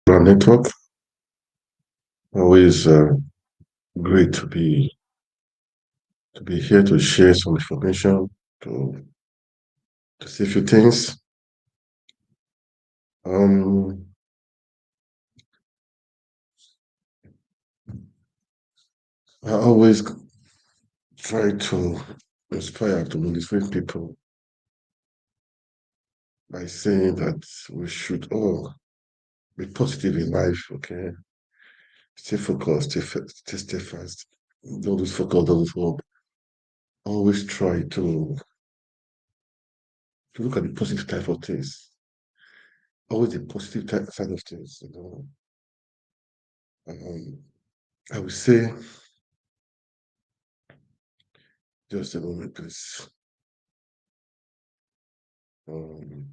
Our network. Always great to be here to share some information to see a few things. Um, I always try to inspire to motivate people by saying that we should all be positive in life. Okay, stay focused, stay steadfast. Don't lose focus, don't lose hope. Always try to look at the positive type of things. Always the positive side of things. Um, I would say, just a moment, please. Um,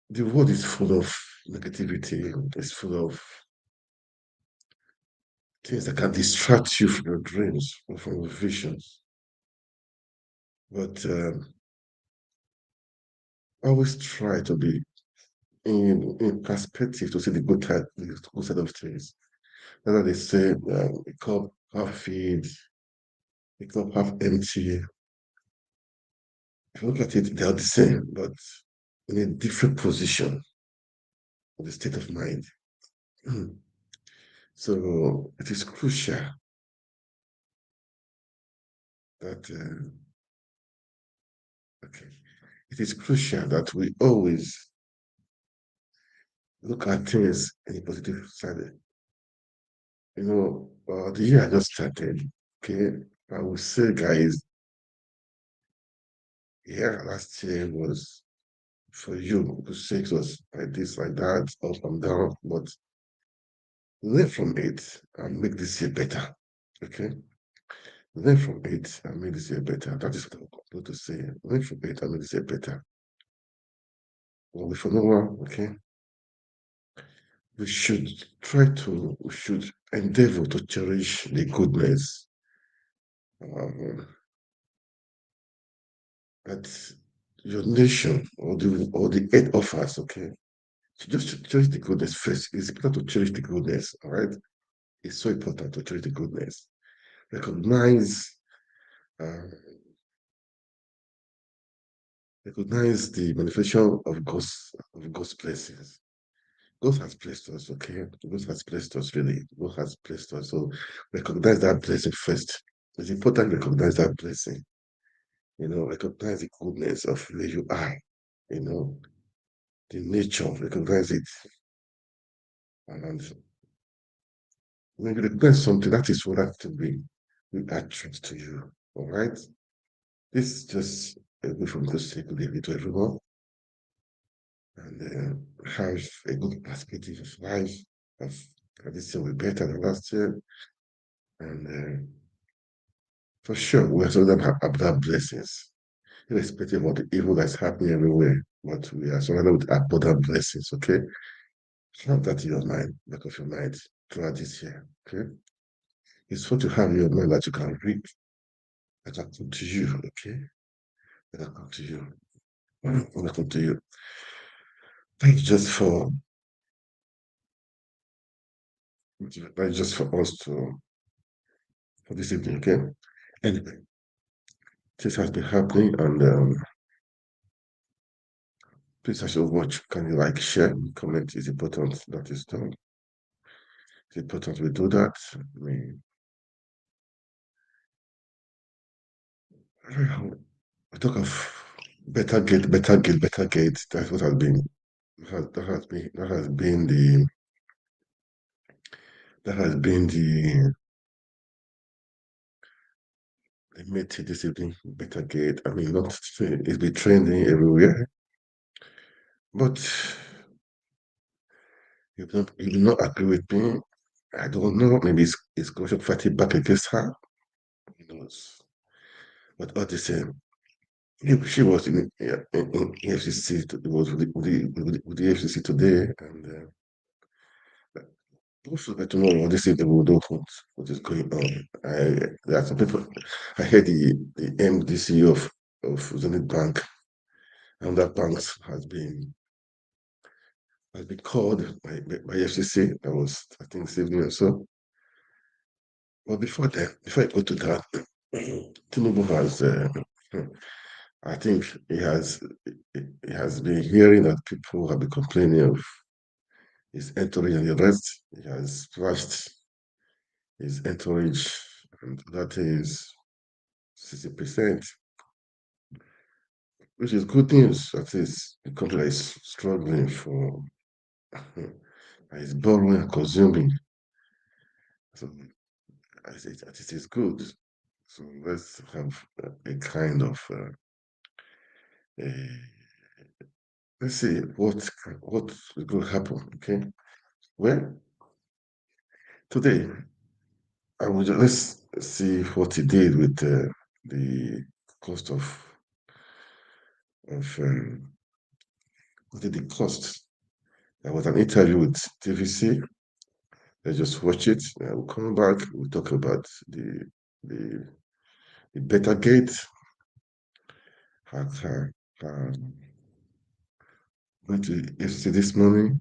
the world is full of negativity. It's full of things that can distract you from your dreams or from your visions. But always try to be in perspective to see the good side of things. Whether they say a cup half filled, a cup half empty. If you look at it, they are the same, but in a different position of the state of mind. So it is crucial that okay, it is crucial that we always look at things in a positive side. The year I just started, okay, I would say, guys, yeah, last year was for you to say it was like this, like that, up and down, but learn from it and make this year better. Okay, learn from it and make this year better. That is what I'm going to say. Learn from it and make this year better. Well, for no one, okay, we should endeavor to cherish the goodness um, that your nation or the earth offers. Okay, so just to cherish the goodness first. It's important to cherish the goodness. All right, it's so important to cherish the goodness. Recognize, uh, recognize the manifestation of God's blessings. God has blessed us. Okay, God has blessed us. Really, God has blessed us. So recognize that blessing first. It's important to recognize that blessing. Recognize the goodness of where you are. You know, the nature, recognize it. And when you recognize something, that is what that thing will attract to you. All right. This is just a way from to say good evening to everyone and have a good perspective of life. Of this year will be better than last year. And for sure, we're surrounded about blessings, irrespective of the evil that's happening everywhere. But we are surrounded with abundant blessings. Okay. Have that in your mind, back of your mind throughout this year. Okay. It's what you have in your mind that you can read, that can come to you. Okay. That can come to you. That can come to you. Thank you just for us for this evening. Okay. Anyway, this has been happening, and please, as you watch, can you like, share, comment? Is important that is done. It's important we do that. We talk of better gate. That's what has been. That has been the message this evening. Better gate. I mean, not it's been trending everywhere, but you do not agree with me. I don't know. Maybe it's Goshen fighting back against her. Who knows? But all the same, she was in EFCC. It was with the EFCC today, and also tomorrow. This evening we will know what is going on. There are some people. I heard the MD CEO of Zenith Bank and that banks has been has been called by EFCC. That was, I think, this evening or so. But before I go to that, Tinubu has, I think he has been hearing that people have been complaining of his entourage and the rest. He has slashed his entourage, and that is 60%, which is good news. At least the country is struggling for, is borrowing and consuming. So it is good. So let's have a kind of let's see what is going to happen. Okay, well, today I will let's see what he did with the cost of what did the cost. There was an interview with TVC. Let's just watch it. We'll come back. We'll talk about the Betta Gate. Went to EFCC this morning.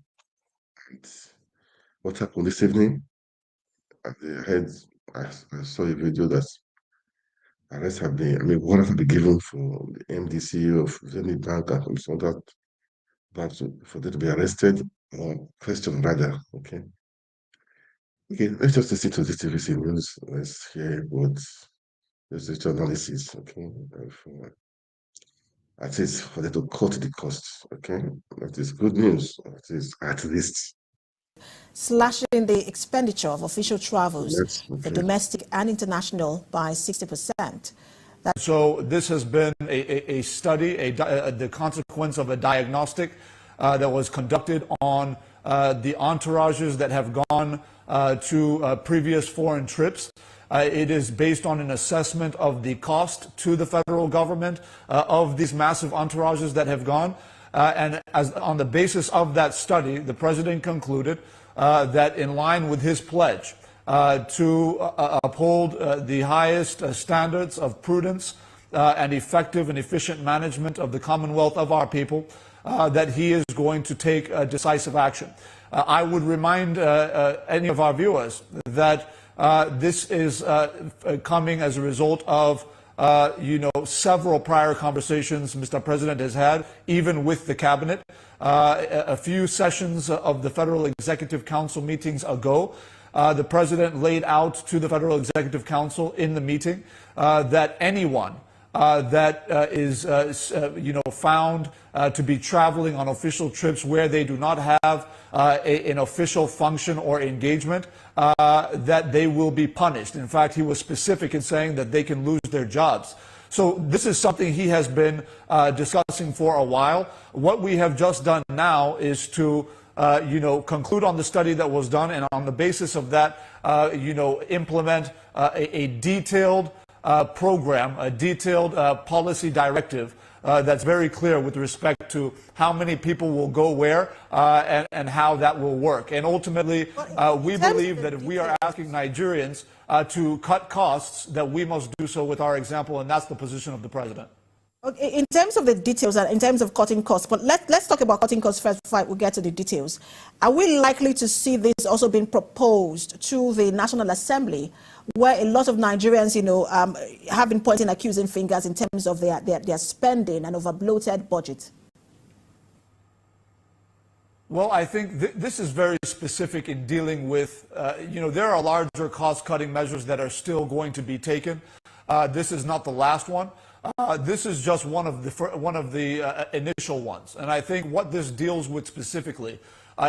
And what happened this evening? At the head, I saw a video that arrests have been, warrants have been given for the MD CEO of ZENITH Bank and some other banks for them to be arrested or questioned rather. Okay. Okay, let's just listen to this TVC news. Let's hear what this analysis, okay, at least for them to cut the costs, okay? That is good news, at least. Slashing the expenditure of official travels Yes, okay. for domestic and international by 60%. So this has been a study, the consequence of a diagnostic that was conducted on the entourages that have gone to previous foreign trips. It is based on an assessment of the cost to the federal government of these massive entourages that have gone. And on the basis of that study, the president concluded that in line with his pledge to uphold the highest standards of prudence and effective and efficient management of the Commonwealth of our people, that he is going to take decisive action. I would remind any of our viewers that this is coming as a result of several prior conversations Mr. President has had, even with the cabinet. A few sessions of the Federal Executive Council meetings ago, the President laid out to the Federal Executive Council in the meeting that anyone that is found to be traveling on official trips where they do not have an official function or engagement, that they will be punished. In fact, he was specific in saying that they can lose their jobs. So this is something he has been discussing for a while. What we have just done now is to conclude on the study that was done, and on the basis of that, implement a detailed program, a detailed policy directive that's very clear with respect to how many people will go where and how that will work. And ultimately, we believe that if we are asking Nigerians to cut costs, that we must do so with our example, and that's the position of the president. Okay, in terms of the details and in terms of cutting costs, but let's talk about cutting costs first before we get to the details. Are we likely to see this also being proposed to the National Assembly, where a lot of Nigerians, have been pointing accusing fingers in terms of their spending and over bloated budget? Well, I think this is very specific in dealing with, there are larger cost-cutting measures that are still going to be taken. This is not the last one. This is just one of the initial ones. And I think what this deals with specifically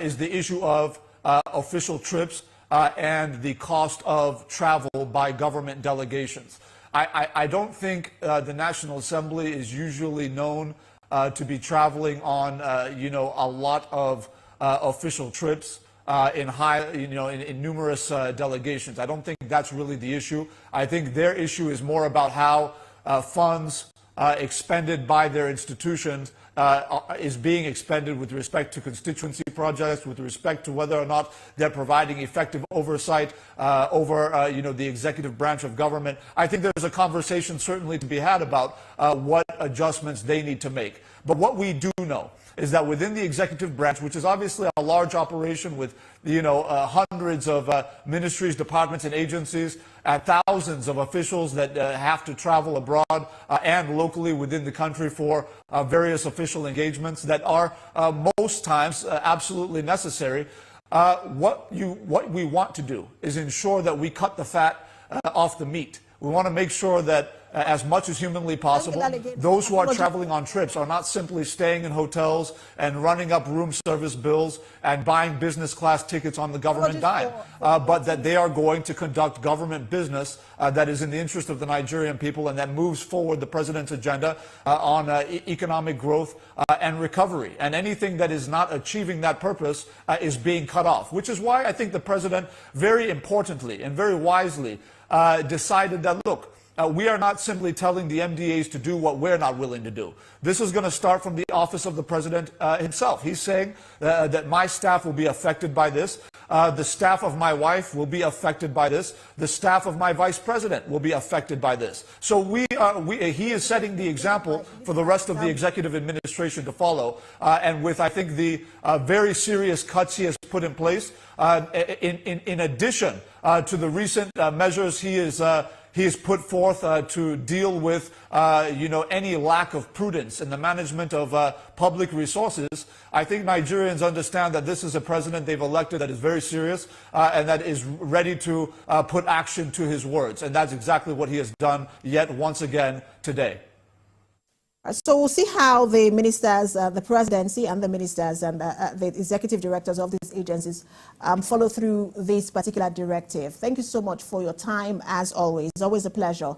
is the issue of official trips and the cost of travel by government delegations. I don't think the National Assembly is usually known to be traveling on, a lot of official trips in numerous delegations. I don't think that's really the issue. I think their issue is more about how funds expended by their institutions is being expended with respect to constituency projects, with respect to whether or not they're providing effective oversight over the executive branch of government. I think there's a conversation certainly to be had about what adjustments they need to make. But what we do know is that within the executive branch, which is obviously a large operation with, hundreds of ministries, departments, and agencies, thousands of officials that have to travel abroad and locally within the country for various official engagements that are most times absolutely necessary. What we want to do is ensure that we cut the fat off the meat. We want to make sure that as much as humanly possible, those who are traveling on trips are not simply staying in hotels and running up room service bills and buying business class tickets on the government dime, but that they are going to conduct government business that is in the interest of the Nigerian people and that moves forward the president's agenda on economic growth and recovery. And anything that is not achieving that purpose is being cut off, which is why I think the president very importantly and very wisely decided that, look, we are not simply telling the MDAs to do what we're not willing to do. This is going to start from the office of the president himself. He's saying that my staff will be affected by this. The staff of my wife will be affected by this. The staff of my vice president will be affected by this. So he is setting the example for the rest of the executive administration to follow. And with, I think, the very serious cuts he has put in place, in addition to the recent measures he has put forth to deal with, any lack of prudence in the management of public resources. I think Nigerians understand that this is a president they've elected that is very serious and that is ready to put action to his words. And that's exactly what he has done yet once again today. So we'll see how the ministers, the presidency and the ministers and the executive directors of these agencies follow through this particular directive. Thank you so much for your time, as always. It's always a pleasure.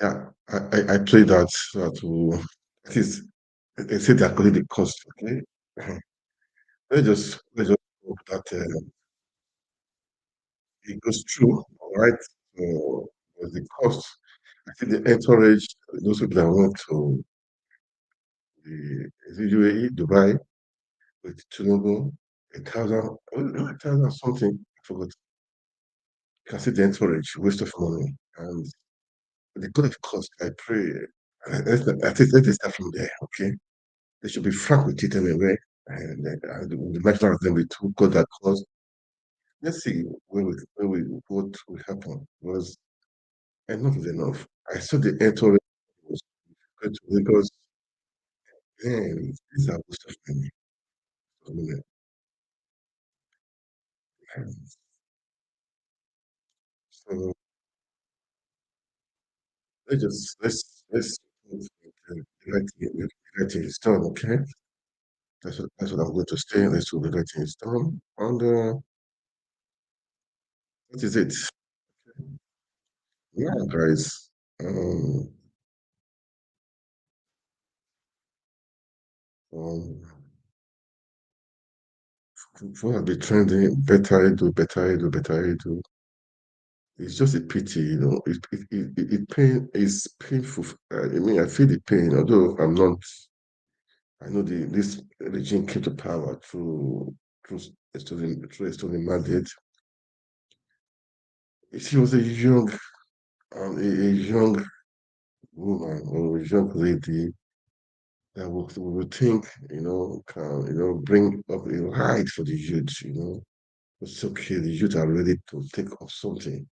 Yeah, I pray that at least they say they're calling the cost, okay? Let's just hope that it goes through, all right? So, the cost, I think the entourage, those people that went to the UAE, Dubai, with Tinubu, 1,000 something, I forgot. You can see the entourage, waste of money. And the good of cost, I pray, I think let us start from there, okay? They should be frank with it anyway. And the national assembly to cut that cost. Let's see what will happen. Because enough is enough. I saw the entourage was going to Lagos. Man, these are waste of money. So let's the right thing is done, okay? That's what I'm going to stay. Let's do the right thing is done. And that is it. Yeah, guys. Um, um what have been trending, better Edu. It's just a pity, it's painful. I mean, I feel the pain, although I'm not. I know this regime came to power through a stolen mandate. She was a a young woman or a young lady that would think, can, bring up a right for the youth, It's okay, the youth are ready to take up something,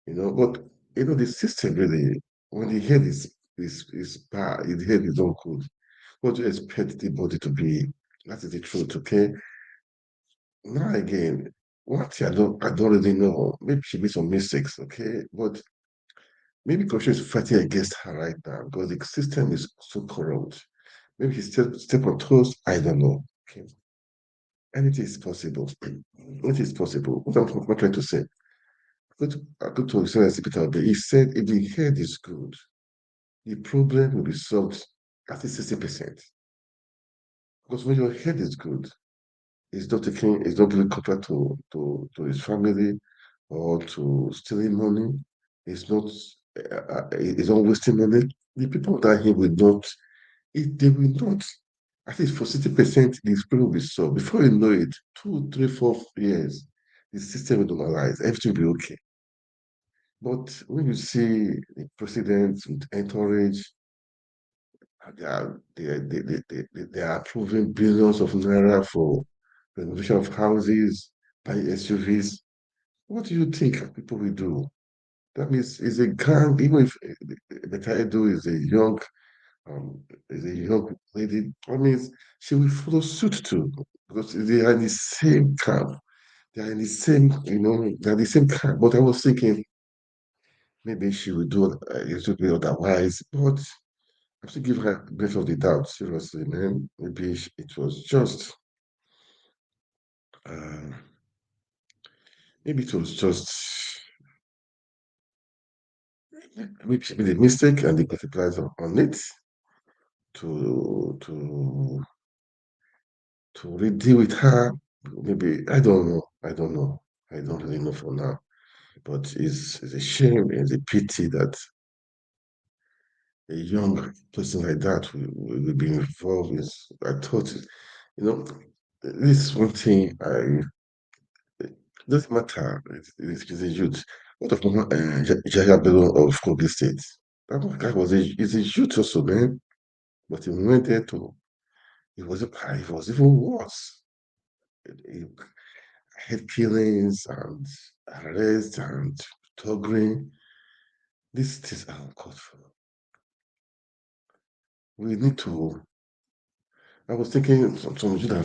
but the system really, when the head is bad, the head is not good, what do you expect the body to be? That is the truth, okay? Now again, what I don't really know. Maybe she made some mistakes, okay? But maybe corruption is fighting against her right now because the system is so corrupt. Maybe he step on toes, I don't know. Okay. Anything is possible. It is possible. What I'm trying to say. I go to Excellency Peter Obi. He said if the head is good, the problem will be solved at least 60%. Because when your head is good, it's not giving contract to his family or to stealing money. It's not wasting money. The people that he will not, they will not. At least for 60%, the problem will be solved. Before you know it, 2, 3, 4 years, the system will normalize. Everything will be okay. But when you see the president with entourage, They are approving billions of naira for renovation of houses, buy SUVs. What do you think people will do? That means it's a gang, even if Betta Edu um, is a young lady, that means she will follow suit too, because they are in the same camp. They are in the same, they're the same camp. But I was thinking maybe she will do it would be otherwise, but I have to give her the benefit of the doubt, seriously, man. Maybe it was just, uh, maybe it was just, maybe she made a mistake and they capitalized on it to to to really deal with her. Maybe I don't know. I don't know. I don't really know for now. But it's a shame, it's a pity that a young person like that will be involved in. I thought, this is one thing it doesn't matter. It's a youth. What of Jaya Bello of Kogi State? That guy is a youth also, man. But he went there it was even worse. He had killings and arrests and thuggery. These things are uncalled for. We need to. I was thinking some youth are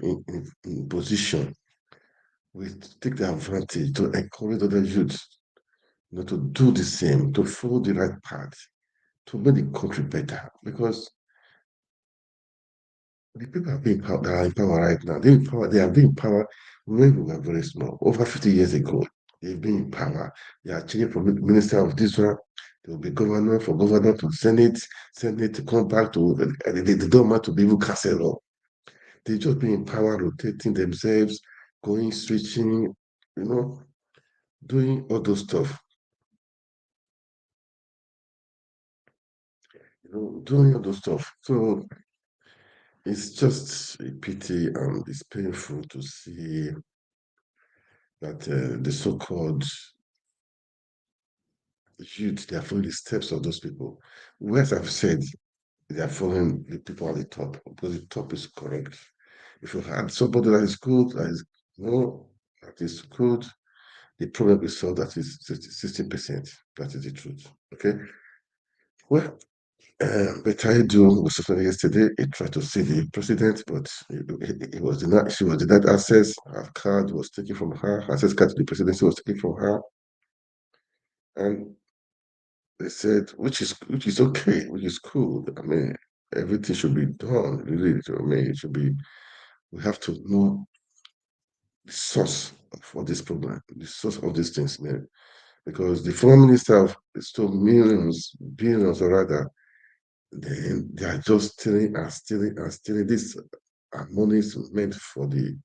in position. We take the advantage to encourage other youths, to do the same, to follow the right path, to make the country better. Because the people that are in power right now, they have been in power when we were very small, over 50 years ago. They've been in power. They are changing from minister of this one, they will be governor, for governor to Senate to come back to the government to be able to cancel law. They just been in power, rotating themselves, going, switching, you know, doing all those stuff. Doing all those stuff. So it's just a pity and it's painful to see that the so-called youth, they are following the steps of those people. Whereas I've said they are following the people at the top, because the top is correct. If you had somebody that is good, that is good, the problem is solved. That is 60%. That is the truth. Okay. Well, Betta Edu was suspended yesterday. He tried to see the president, but he was denied. She was denied access. Her card was taken from her. Her access card to the presidency was taken from her, and they said, which is okay, which is cool. I mean, everything should be done. Really, I mean, it should be. We have to know the source of all this problem, the source of these things, man. Because the former minister of stole millions, billions, or rather, then they are just stealing and stealing and stealing. This money is meant for because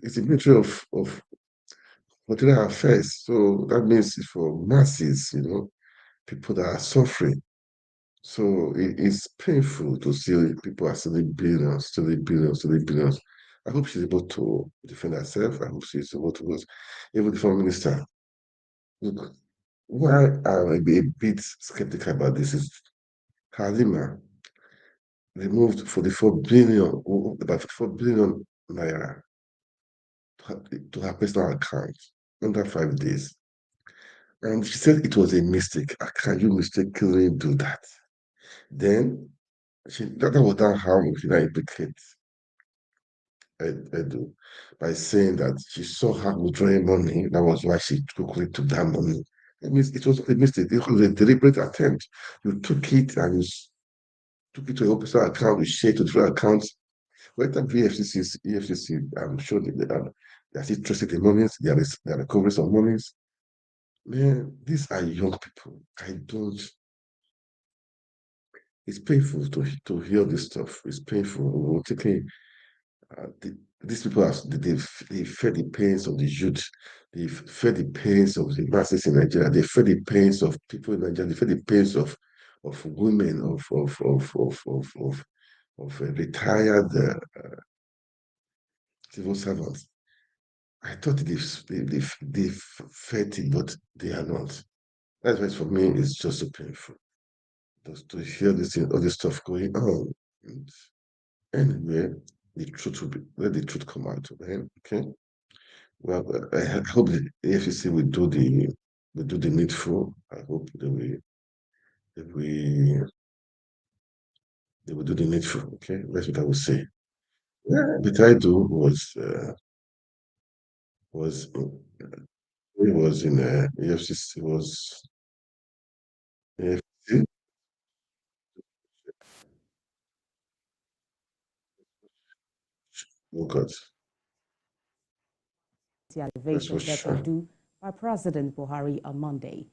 it's a military of material affairs. So that means it's for masses, people that are suffering. So it's painful to see people are stealing billions, stealing billions, stealing billions. I hope she's able to defend herself. I hope she's able to, because even the foreign minister, look, why I'm a bit skeptical about this is Halima removed 44 billion, about 44 billion naira to her personal account under 5 days. And she said it was a mistake. Can you mistakenly do that? Then that was not how she now implicate Edu by saying that she saw her withdrawing money. That was why she quickly took that money. It means it was a mistake. It was a deliberate attempt. You took it and you took it to your personal account, you shared to different accounts. When the EFCC, I'm sure they are still tracing the monies, there are recoveries of monies. Man, these are young people. It's painful to hear this stuff. It's painful. We're taking, these people, they feel the pains of the youth. They feel the pains of the masses in Nigeria. They feel the pains of people in Nigeria. They feel the pains of women, of retired civil servants. I thought they've felt it, but they are not. That's why for me it's just so painful. to hear all this stuff going on. And anyway, let the truth come out. Okay. Well, I hope the EFCC will do the needful. I hope they will do the needful. Okay, that's what I would say. Yeah, Betta Edu was in EFCC was EFCC. Oh God, The that's elevation what of Betta Edu by President Buhari on Monday.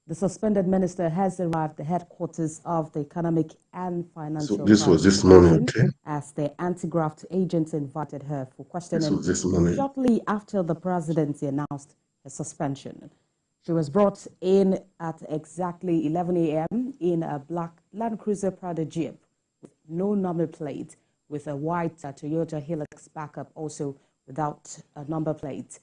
The suspended minister has arrived at the headquarters of the Economic and so Financial this was Crimes this morning. Division Okay, as the anti-graft agents invited her for this questioning was this morning. shortly after the presidency announced her suspension. She was brought in at exactly 11 a.m. in a black Land Cruiser Prado Jeep with no number plate, with a white Toyota Hilux backup also without a number plate.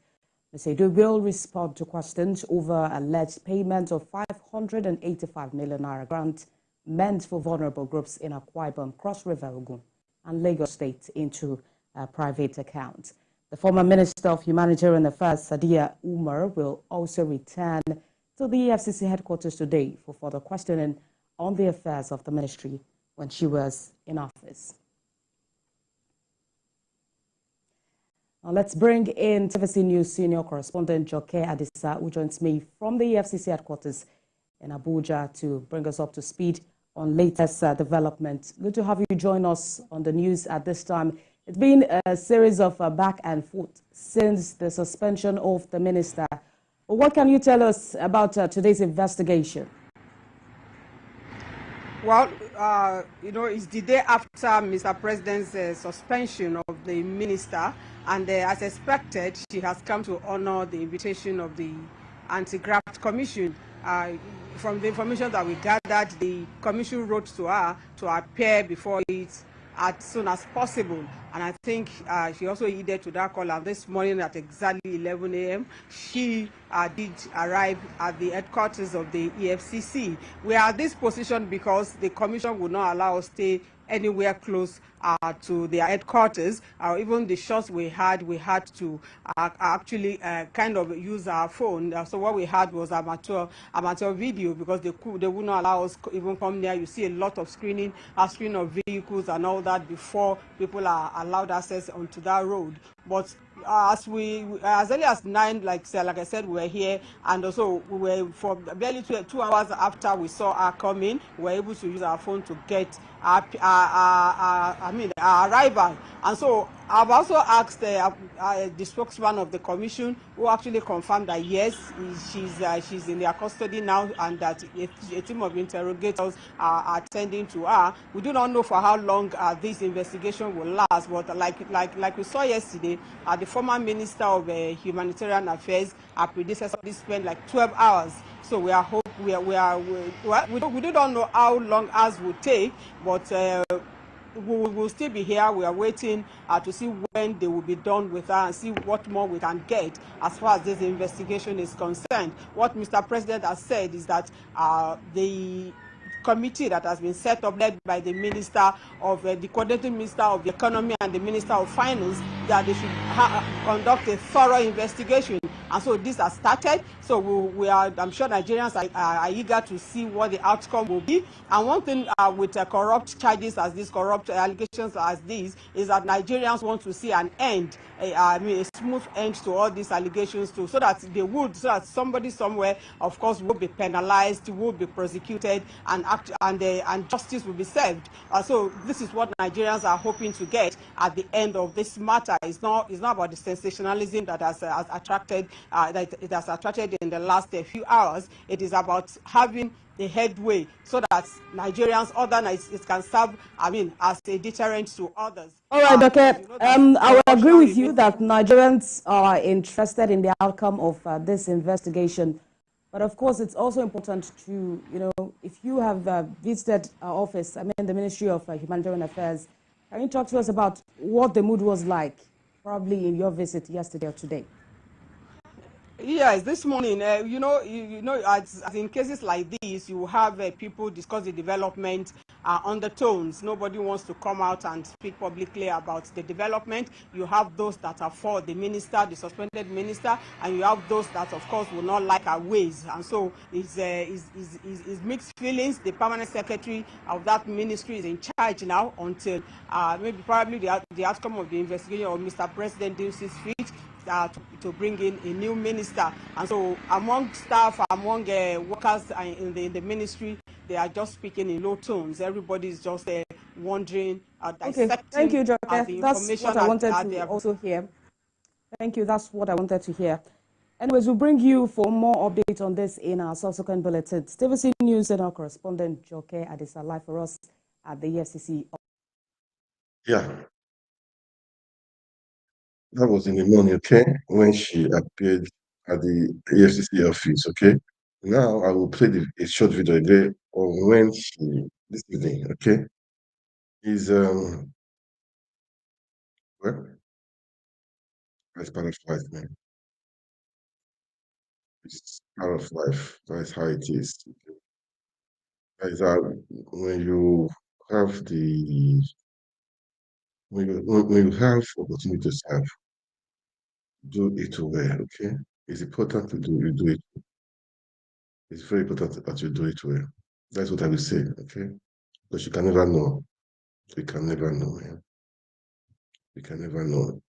Ms. Edu will respond to questions over alleged payment of 585 million naira grant meant for vulnerable groups in Akwa Ibom, Cross River, Ogun, and Lagos State into a private account. The former Minister of Humanitarian Affairs, Sadiya Umar, will also return to the EFCC headquarters today for further questioning on the affairs of the ministry when she was in office. Now let's bring in TVC News senior correspondent Joke Adisa, who joins me from the EFCC headquarters in Abuja to bring us up to speed on latest developments. Good to have you join us on the news at this time. It's been a series of back and forth since the suspension of the minister. What can you tell us about today's investigation? Well, it's the day after Mr. President's suspension of the minister, and as expected, she has come to honor the invitation of the Anti-Graft Commission. From the information that we gathered, the commission wrote to her to appear before it as soon as possible, and I think she also heeded to that call. And this morning at exactly 11 a.m. she did arrive at the headquarters of the EFCC. We are at this position because the commission would not allow us to stay anywhere close to their headquarters. Even the shots we had to actually kind of use our phone. So what we had was amateur video, because they would not allow us even come near. You see a lot of screen of vehicles and all that before people are allowed access onto that road. But as early as 9, like I said, we were here, and also we were for barely 2 hours after we saw her coming, we were able to use our phone to get our arrival. And so I've also asked the spokesman of the commission, who actually confirmed that yes, she's in their custody now, and that a team of interrogators are attending to her. We do not know for how long this investigation will last, but like we saw yesterday, the former Minister of Humanitarian Affairs, our predecessor, spent like 12 hours. So we do not know how long ours will take, but we will still be here. We are waiting to see when they will be done with her and see what more we can get as far as this investigation is concerned. What Mr. President has said is that the committee that has been set up, led by the Minister of the Coordinating Minister of the Economy and the Minister of Finance, that they should conduct a thorough investigation. And so this has started. So I'm sure Nigerians are eager to see what the outcome will be. And one thing with corrupt charges as these, corrupt allegations as these, is that Nigerians want to see an end, a smooth end to all these allegations too, so that somebody somewhere, of course, will be penalized, will be prosecuted, and justice will be served. So this is what Nigerians are hoping to get at the end of this matter. It's not about the sensationalism that has attracted in the last few hours. It is about having the headway so that it can serve, as a deterrent to others. All right, okay. I will agree with you that Nigerians are interested in the outcome of this investigation. But of course, it's also important to, if you have visited our office, the Ministry of Humanitarian Affairs, can you talk to us about what the mood was like, probably in your visit yesterday or today? Yes, this morning, as in cases like this, you have people discuss the development undertones. Nobody wants to come out and speak publicly about the development. You have those that are for the minister, the suspended minister, and you have those that, of course, will not like our ways. And so it's mixed feelings. The permanent secretary of that ministry is in charge now until maybe probably the outcome of the investigation or Mr. President deems it fit to bring in a new minister. And so among staff, among workers in the ministry, they are just speaking in low tones. Everybody is just wondering, Okay, dissecting thank you, Joke. the That's information what I wanted that to they have. also hear. Thank you. That's what I wanted to hear. Anyways, we'll bring you for more updates on this in our subsequent bulletins. TVC News and our correspondent Joke Adisa live for us at the EFCC. Yeah, that was in the morning, okay, when she appeared at the EFCC office, okay. Now I will play a short video again on when she, this evening, okay, is, well, that's part of life, man. It's part of life. That's how it is. That is how, when you have the, when you have opportunity to serve, do it well, okay? It's important to do it. It's very important that you do it well. That's what I will say, okay? Because you can never know. You can never know, man. You can never know.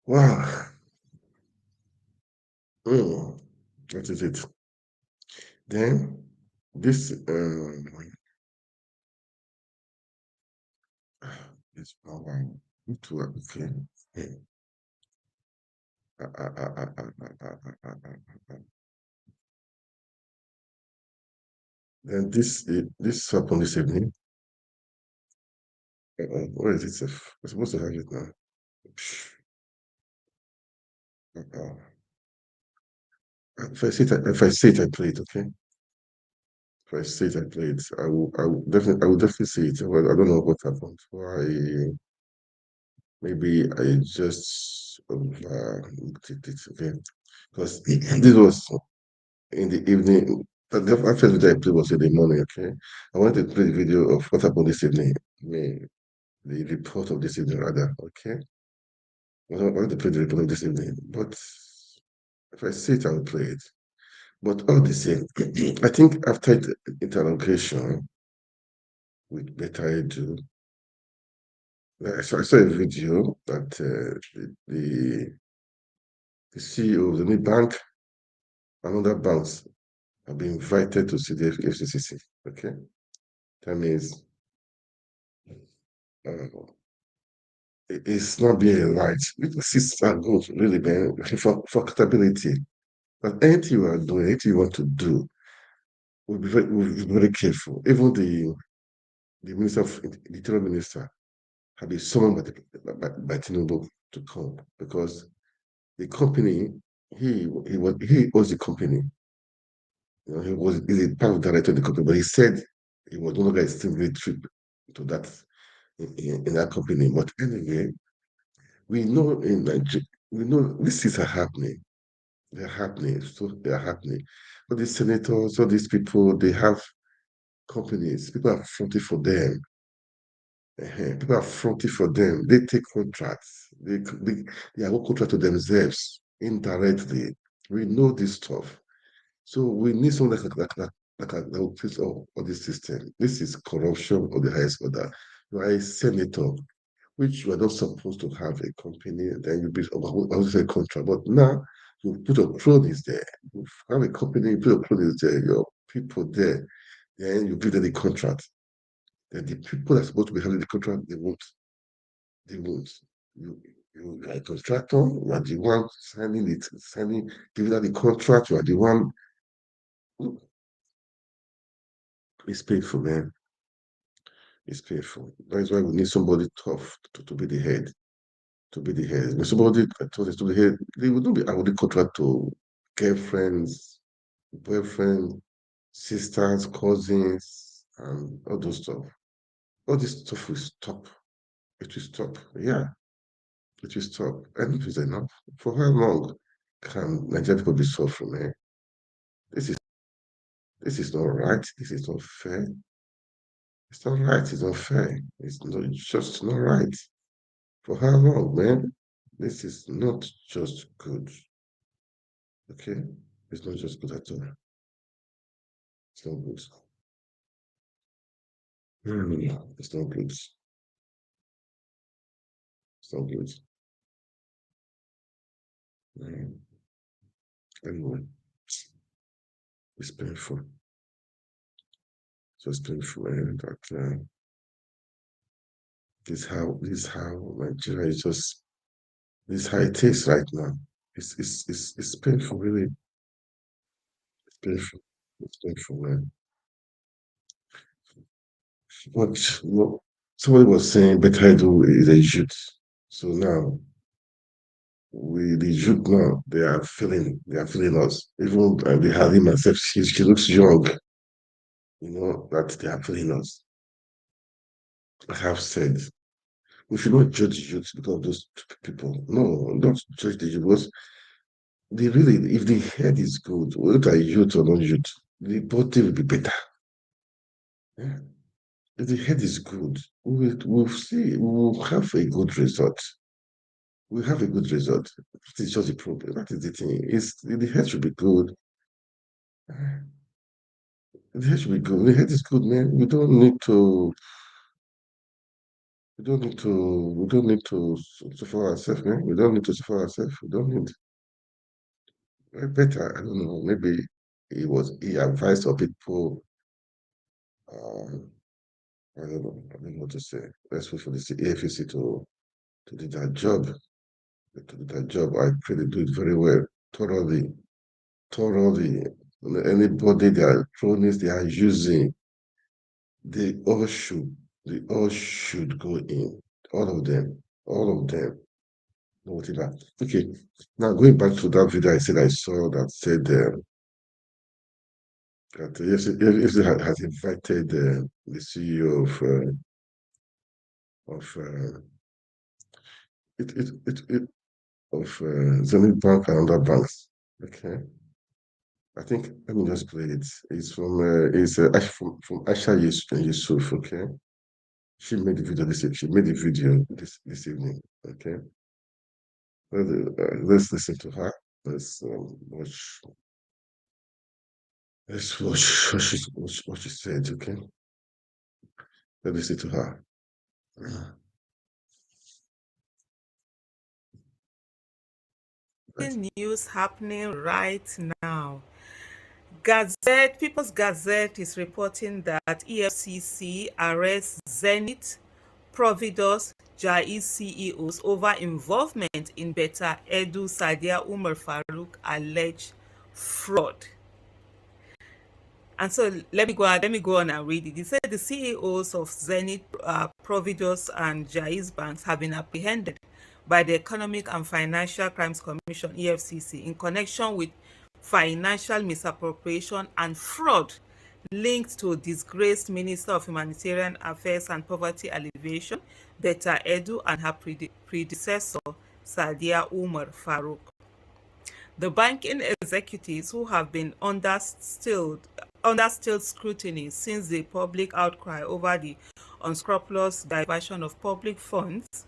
Wow. That is it. Then this this power to okay. Then this happened this evening. Where is it? Safe? I'm supposed to have it now. If I see it, I play it. Okay. If I see it, I play it. I will definitely see it. Well, I don't know what happened. Why? Maybe I just looked at it. Okay, because this was in the evening. The first video I played was in the morning. Okay, I wanted to play the video of what happened this evening. I mean, the report of this evening, rather. Okay, I wanted to play the report of this evening, but if I see it, I will play it. But all the same, I think after the interrogation with Betta Edu, I saw a video that the CEO of the new bank and other banks have been invited to see the FCC. Okay, that means it's not being right. It's are good, really, man, for accountability. But anything you are doing, anything you want to do, we'll be very careful. Even the minister of the interior minister have been summoned by Tinubu to come because the company he owns the company. You know, he's a part of director of the company, but he said he was no longer a signatory to that in that company. But anyway, we know in Nigeria, we know these things are happening. They're happening. So they are happening. All these senators, all these people, they have companies. People are fronting for them. People are fronting for them. They take contracts. They have a contract to themselves indirectly. We know this stuff. So we need someone that will fix all this system. This is corruption of the highest order. You are a senator, which you are not supposed to have a company, then you build a contract. But now you put your cronies there. You have a company, you put your cronies there, your people there, then you give them the contract. Then the people that are supposed to be having the contract, they won't. They won't. You, you are a contractor, you are the one giving out the contract, you are the one. It's painful, man. It's painful. That's why we need somebody tough to be the head. To be the head. When somebody told us to be the head, they would not be awarding contract to girlfriends, boyfriend, sisters, cousins, and all those stuff. All this stuff will stop. It will stop. Yeah. It will stop. Enough is enough. For how long can Nigerian people be suffering, man? This is not right. This is not fair. It's not right. It's not fair. It's just not right. For how long, man? This is not just good. Okay? It's not just good at all. It's not good. It's not good. It's not good. Anyway, it's painful. Just painful, and that this how Nigeria is just this is how it is right now. It's painful, really. It's painful. It's painful, man. What somebody was saying Betta Edu is a youth. So now the youth now they are feeling us. Even the Halim herself, she looks young, that they are feeling us. I have said we should not judge youth because of those people. No, don't judge the youth because they really, if the head is good, whether youth or not youth, the body will be better. Yeah. If the head is good, we'll have a good result. We'll have a good result. That is just the problem. That is the thing. The head should be good. The head should be good. The head is good, man. We don't need to suffer ourselves, man. We don't need to suffer ourselves. We don't need better. I don't know. Maybe he advised some people. I don't know what to say. Let's wait for the EFCC to do that job. To do that job, I pray they do it very well, thoroughly. Anybody they are cronies they are using, they all should go in. All of them. Whatever. Okay. Now going back to that video I saw that said that EFCC has invited the CEO of it of Zenith Bank and other banks. Okay. I think let me just play it. It's from Aisha Yusuf. Okay, she made the video this evening. Okay, let's listen to her. Let's watch. Let's watch what she said. Okay, let's listen to her. News happening right now. People's Gazette is reporting that EFCC arrests ZENITH, Providus, Jaiz CEOs over involvement in Betta Edu Sadia Umar Farouk alleged fraud. And so let me go on and read it. It said the CEOs of Zenith, Providus, and Jaiz banks have been apprehended by the Economic and Financial Crimes Commission (EFCC) in connection with financial misappropriation and fraud linked to disgraced Minister of Humanitarian Affairs and Poverty Alleviation, Betta Edu, and her predecessor, Sadia Umar Farouk. The banking executives, who have been under still scrutiny since the public outcry over the unscrupulous diversion of public funds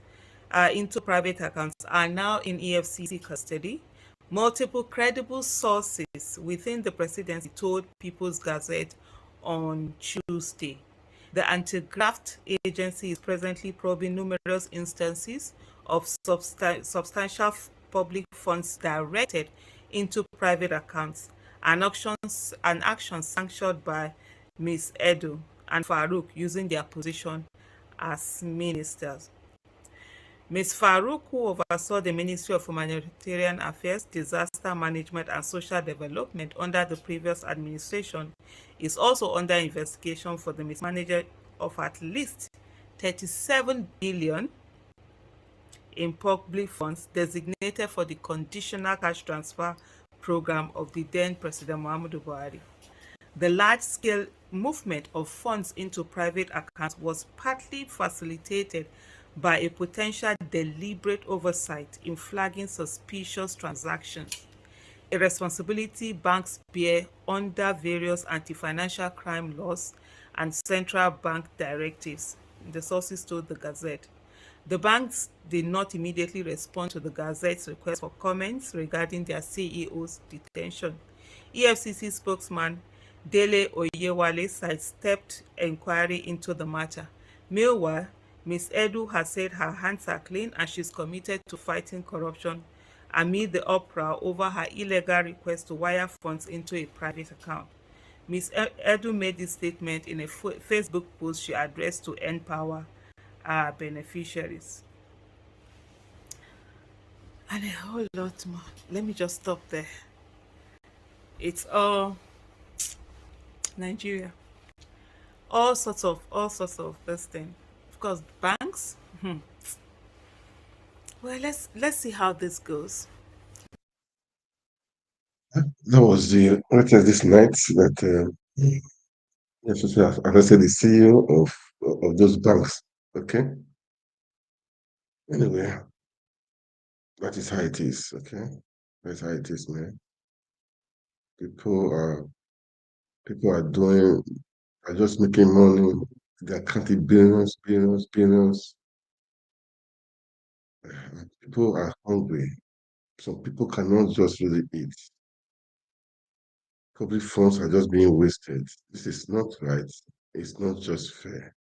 into private accounts, are now in EFCC custody. Multiple credible sources within the presidency told People's Gazette on Tuesday. The anti-graft agency is presently probing numerous instances of substantial public funds directed into private accounts, and actions sanctioned by Ms. Edu and Farouk using their position as ministers. Ms. Farouk, who oversaw the Ministry of Humanitarian Affairs, Disaster Management and Social Development under the previous administration, is also under investigation for the mismanagement of at least 37 billion in public funds designated for the conditional cash transfer program of the then President Muhammadu Buhari. The large-scale movement of funds into private accounts was partly facilitated by a potential deliberate oversight in flagging suspicious transactions, a responsibility banks bear under various anti-financial crime laws and central bank directives, the sources told the Gazette. The banks did not immediately respond to the Gazette's request for comments regarding their CEO's detention. EFCC spokesman Dele Oyewale sidestepped inquiry into the matter. Meanwhile, Ms. Edu has said her hands are clean and she's committed to fighting corruption amid the uproar over her illegal request to wire funds into a private account. Ms. Edu made this statement in a Facebook post she addressed to Empower beneficiaries. And a whole lot more. Let me just stop there. It's all Nigeria. All sorts of this thing. Of course, banks. Well, let's see how this goes. That was the what is this night that yes, as I said, the CEO of those banks. Okay. Anyway, that is how it is. Okay, that's how it is, man. People are are just making money. They're counting billions, billions, billions. People are hungry. Some people cannot just really eat. Public funds are just being wasted. This is not right. It's not just fair.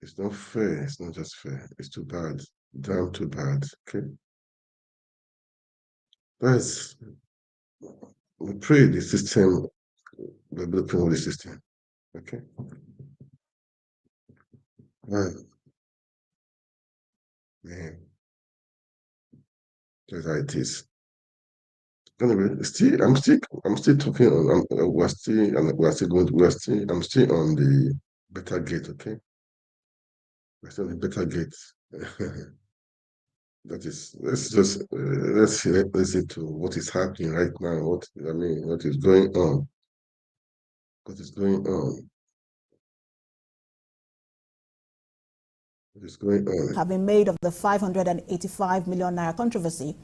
It's not fair. It's not just fair. It's too bad. Damn too bad. Okay. That's we pray the system, the blueprint of the system. Okay. Right. Man, that's how it is. Anyway, I'm still talking on. We're still going. I'm still on the better gate. Okay, we're still on the better gate. That is. Let's just listen to what is happening right now. What is going on? What is going on? What is going on? Have been made of the 585 million naira controversy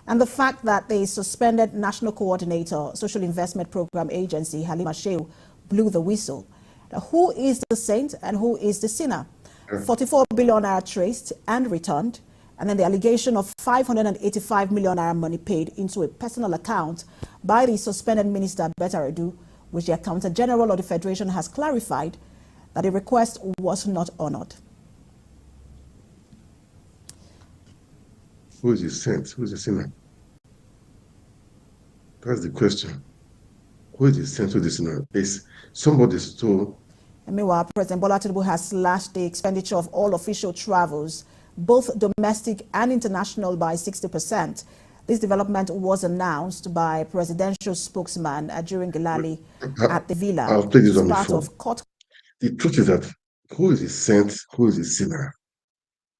and the fact that the suspended National Coordinator, Social Investment Program Agency, Halima Sheu, blew the whistle. Now, who is the saint and who is the sinner? 44 billion naira traced and returned, and then the allegation of 585 million naira money paid into a personal account by the suspended Minister Betta Edu, which the Accountant General of the Federation has clarified that the request was not honored. Who is the saint? Who is the sinner? That's the question. Who is the saint? Who is the sinner? Is somebody stole? And meanwhile, President Bola Tinubu has slashed the expenditure of all official travels, both domestic and international, by 60%. This development was announced by presidential spokesman during Gilali at the Villa. I'll play this on the part phone. of court. The truth is that who is the saint? Who is the sinner?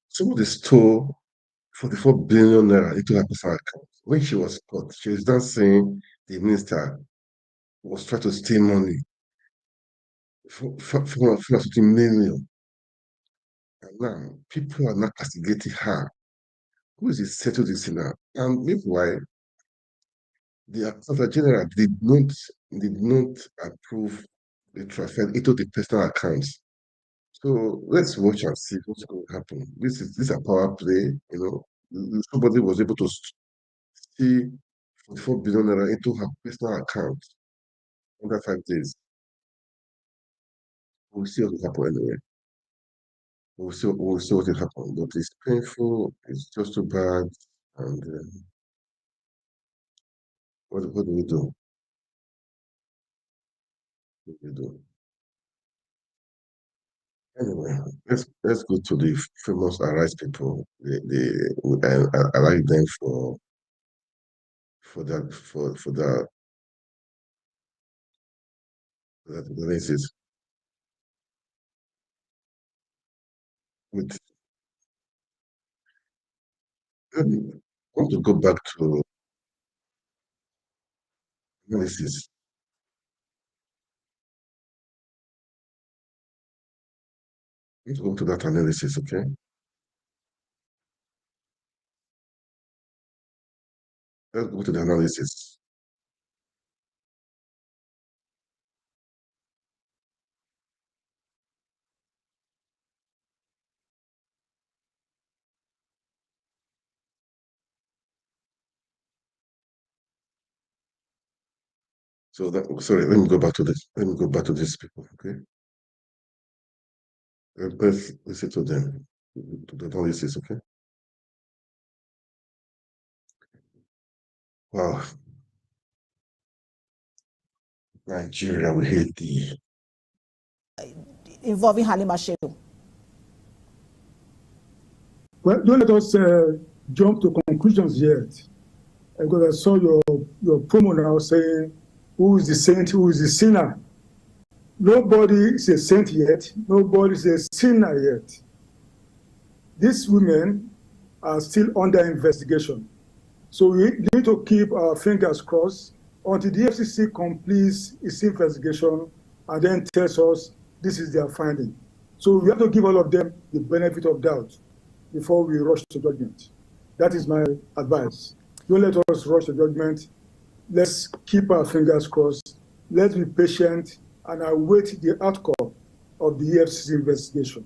Somebody stole 44 billion naira into her personal account. When she was caught, she was done saying the minister was trying to steal money for 50 million. And now people are not castigating her. Who is the settled this sinner? And meanwhile, the Accountant General did not approve the transfer into the personal accounts. So let's watch and see what's going to happen. This is a power play, Somebody was able to see 44 billion naira into her personal account under 5 days. We'll see what will happen anyway. We'll see what will happen. But it's painful, it's just too bad. And what do we do? What do we do? Anyway, let's go to the famous Arise people. I like them for that analysis. With I want to go back to analysis. Let's go to that analysis, okay? Let's go to the analysis. So that, sorry, let me go back to this. Let me go back to these people, okay? Let's listen to them, to the analysis, okay? Wow. Nigeria, we hate the... Involving Halima Shehu. Well, don't let us jump to conclusions yet, because I saw your promo now saying, who is the saint, who is the sinner? Nobody is a saint yet. Nobody is a sinner yet. These women are still under investigation. So we need to keep our fingers crossed until the EFCC completes its investigation and then tells us this is their finding. So we have to give all of them the benefit of doubt before we rush to judgment. That is my advice. Don't let us rush to judgment. Let's keep our fingers crossed. Let's be patient and await the outcome of the EFCC investigation.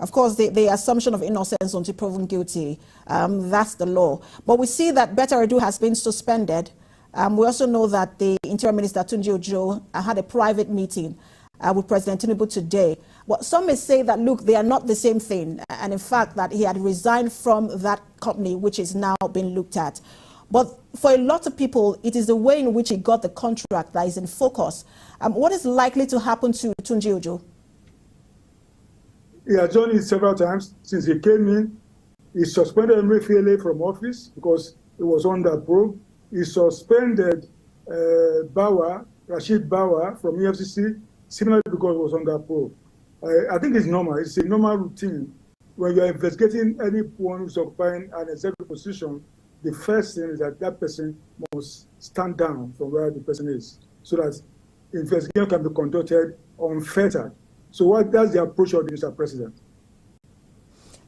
Of course, the assumption of innocence until proven guilty, that's the law. But we see that Betta Edu has been suspended. We also know that the Interior Minister, Tunji Ojo, had a private meeting with President Tinubu today. Well, some may say that, look, they are not the same thing. And in fact, that he had resigned from that company, which is now being looked at. But for a lot of people, it is the way in which he got the contract that is in focus. What is likely to happen to Tunji Ojo? He has done it several times since he came in. He suspended Emefiele from office because he was under probe. He suspended Rashid Bawa from EFCC, similarly because he was under probe. I think it's normal. It's a normal routine. When you are investigating anyone who's occupying an executive position, the first thing is that that person must stand down from where the person is so that investigation can be conducted unfettered. So that's the approach of the Mr. President.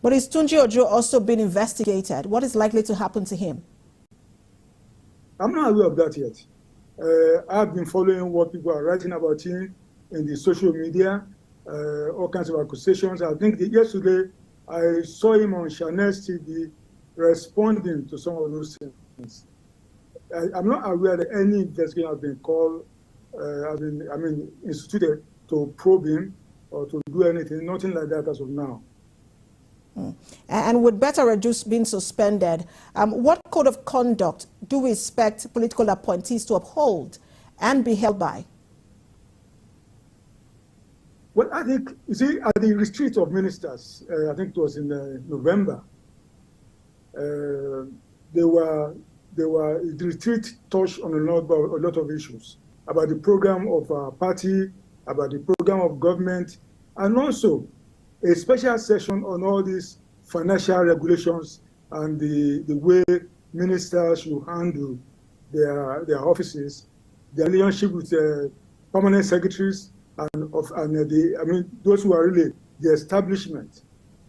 But is Tunji Ojo also being investigated? What is likely to happen to him? I'm not aware of that yet. I've been following what people are writing about him in the social media, all kinds of accusations. I think yesterday I saw him on Chanel's TV responding to some of those things. I'm not aware that any investigation has been called, instituted to probe him or to do anything, nothing like that as of now. And with Betta Edu being suspended, what code of conduct do we expect political appointees to uphold and be held by? Well, I think, you see, at the retreat of ministers, I think it was in November, the retreat touched on a lot of issues about the program of our party, about the program of government, and also a special session on all these financial regulations and the way ministers should handle their offices, their relationship with permanent secretaries, and those who are really the establishment.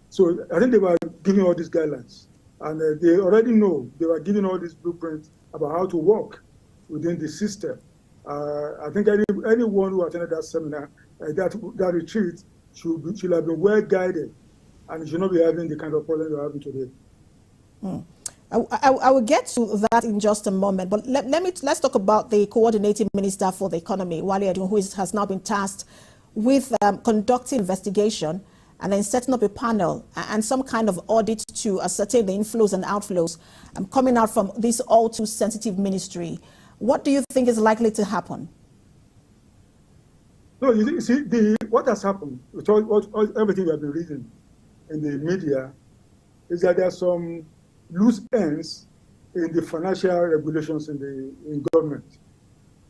So I think they were giving all these guidelines, and they already know they were giving all these blueprints about how to work within the system. I think anyone who attended that seminar, that retreat, should have been well guided, and should not be having the kind of problem you're having today. I will get to that in just a moment, but let's talk about the coordinating minister for the economy, Wale Edun, who has now been tasked with conducting investigation and then setting up a panel and some kind of audit to ascertain the inflows and outflows coming out from this all too sensitive ministry. What do you think is likely to happen? No, you see, what has happened with everything we have been reading in the media is that there are some loose ends in the financial regulations in government,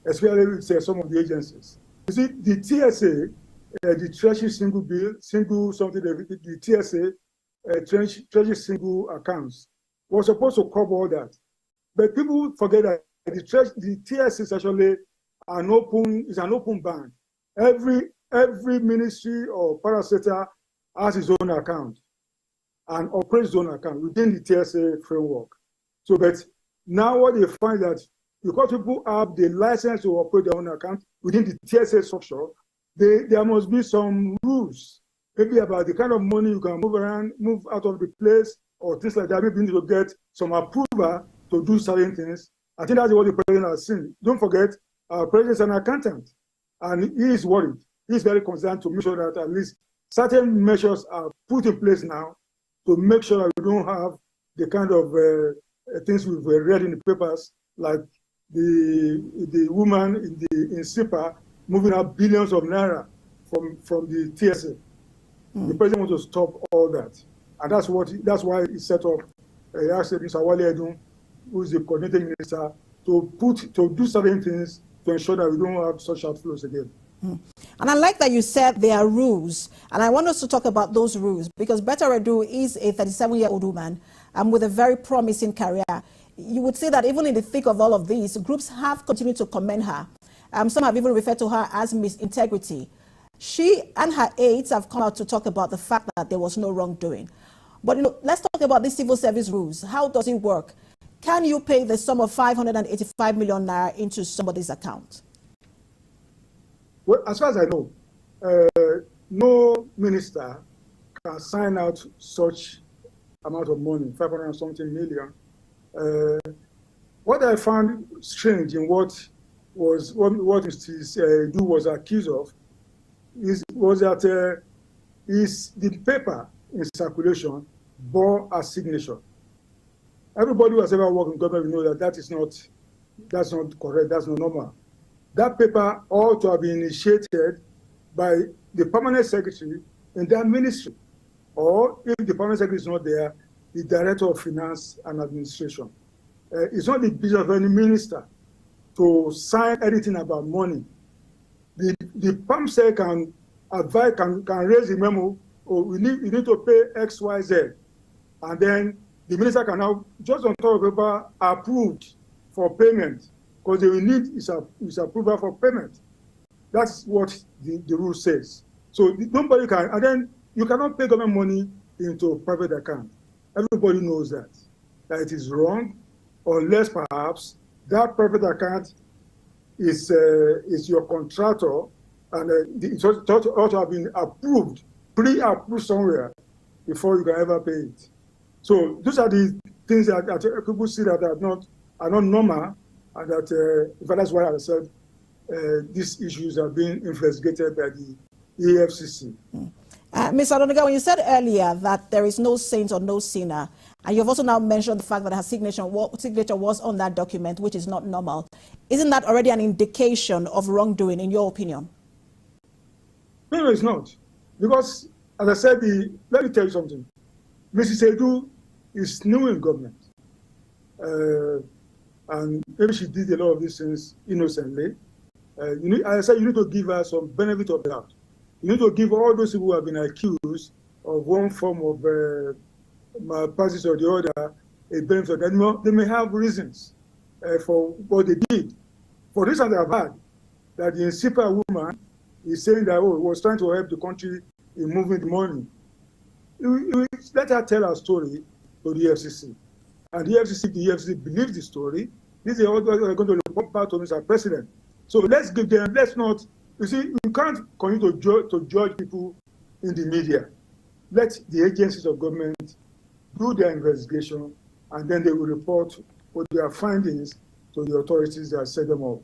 especially with some of the agencies. You see, the TSA, the Treasury Single Bill, the TSA, Treasury Single Accounts, was supposed to cover all that. But people forget that the TSA is actually an open band. Every ministry or parastatal has his own account and operates his own account within the TSA framework. So, but now what they find that because people have the license to operate their own account within the TSA structure, there must be some rules, maybe about the kind of money you can move around, move out of the place, or things like that. Maybe you need to get some approval to do certain things. I think that's what the president has seen. Don't forget, our president is an accountant, and he is worried. He's very concerned to make sure that at least certain measures are put in place now to make sure that we don't have the kind of things we've read in the papers, like the woman in SIPA moving out billions of naira from the TSA. The president wants to stop all that, and that's why he set up. He asked Mr. Betta Edu, who is the coordinating minister, to do certain things to ensure that we don't have such outflows again. And I like that you said there are rules, and I want us to talk about those rules, because Betta Edu is a 37-year-old woman with a very promising career. You would say that even in the thick of all of these, groups have continued to commend her. Some have even referred to her as Miss Integrity. She and her aides have come out to talk about the fact that there was no wrongdoing. But let's talk about these civil service rules. How does it work? Can you pay the sum of 585 million naira into somebody's account? Well, as far as I know, no minister can sign out such amount of money, 500 and something million. What I found strange in what Mr. Edu was accused of was that the paper in circulation bore a signature. Everybody who has ever worked in government will know that that's not correct, that's not normal. That paper ought to have been initiated by the permanent secretary in that ministry, or if the permanent secretary is not there, the director of finance and administration. It's not the business of any minister to sign anything about money. The PAMSEC can advise, can raise a memo, or you need to pay X, Y, Z, and then the minister can now, just on top of paper, approved for payment, because they will need his approval for payment. That's what the rule says. So nobody can, and then you cannot pay government money into a private account. Everybody knows that it is wrong, unless perhaps that private account is your contractor, and it ought to have been approved, pre-approved somewhere before you can ever pay it. So those are the things that people see that are not normal, and that in fact that's why I said these issues are being investigated by the EFCC. Ms. Adoniga, when you said earlier that there is no saint or no sinner, and you've also now mentioned the fact that her signature was on that document, which is not normal, isn't that already an indication of wrongdoing, in your opinion? No, it's not. Because, as I said, let me tell you something. Mrs. Edu is new in government. And maybe she did a lot of these things innocently. I said you need to give her some benefit of doubt. You need to give all those people who have been accused of one form of malpractice or the other a benefit of doubt. They may have reasons for what they did. For instance, I've heard that the Insipa woman is saying that, he was trying to help the country in moving the money. Let her tell her story to the EFCC. And the EFCC believes the story. This is what they're going to report back to Mr. President. So let's not, you see, you can't continue to judge people in the media. Let the agencies of government do their investigation, and then they will report with their findings to the authorities that set them up.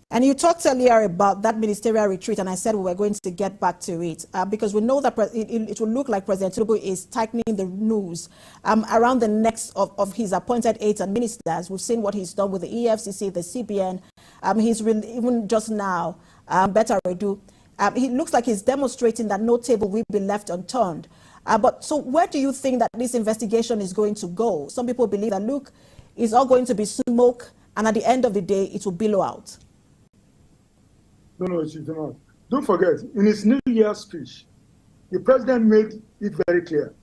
And you talked earlier about that ministerial retreat, and I said we were going to get back to it because we know that it will look like President Tinubu is tightening the noose around the necks of his appointed aides and ministers. We've seen what he's done with the EFCC, the CBN. Even just now, Betta Edu. He looks like he's demonstrating that no table will be left unturned. But so where do you think that this investigation is going to go? Some people believe that, look, it's all going to be smoke, and at the end of the day, it will billow out. No, it should not. Don't forget, in his New Year's speech, the president made it very clear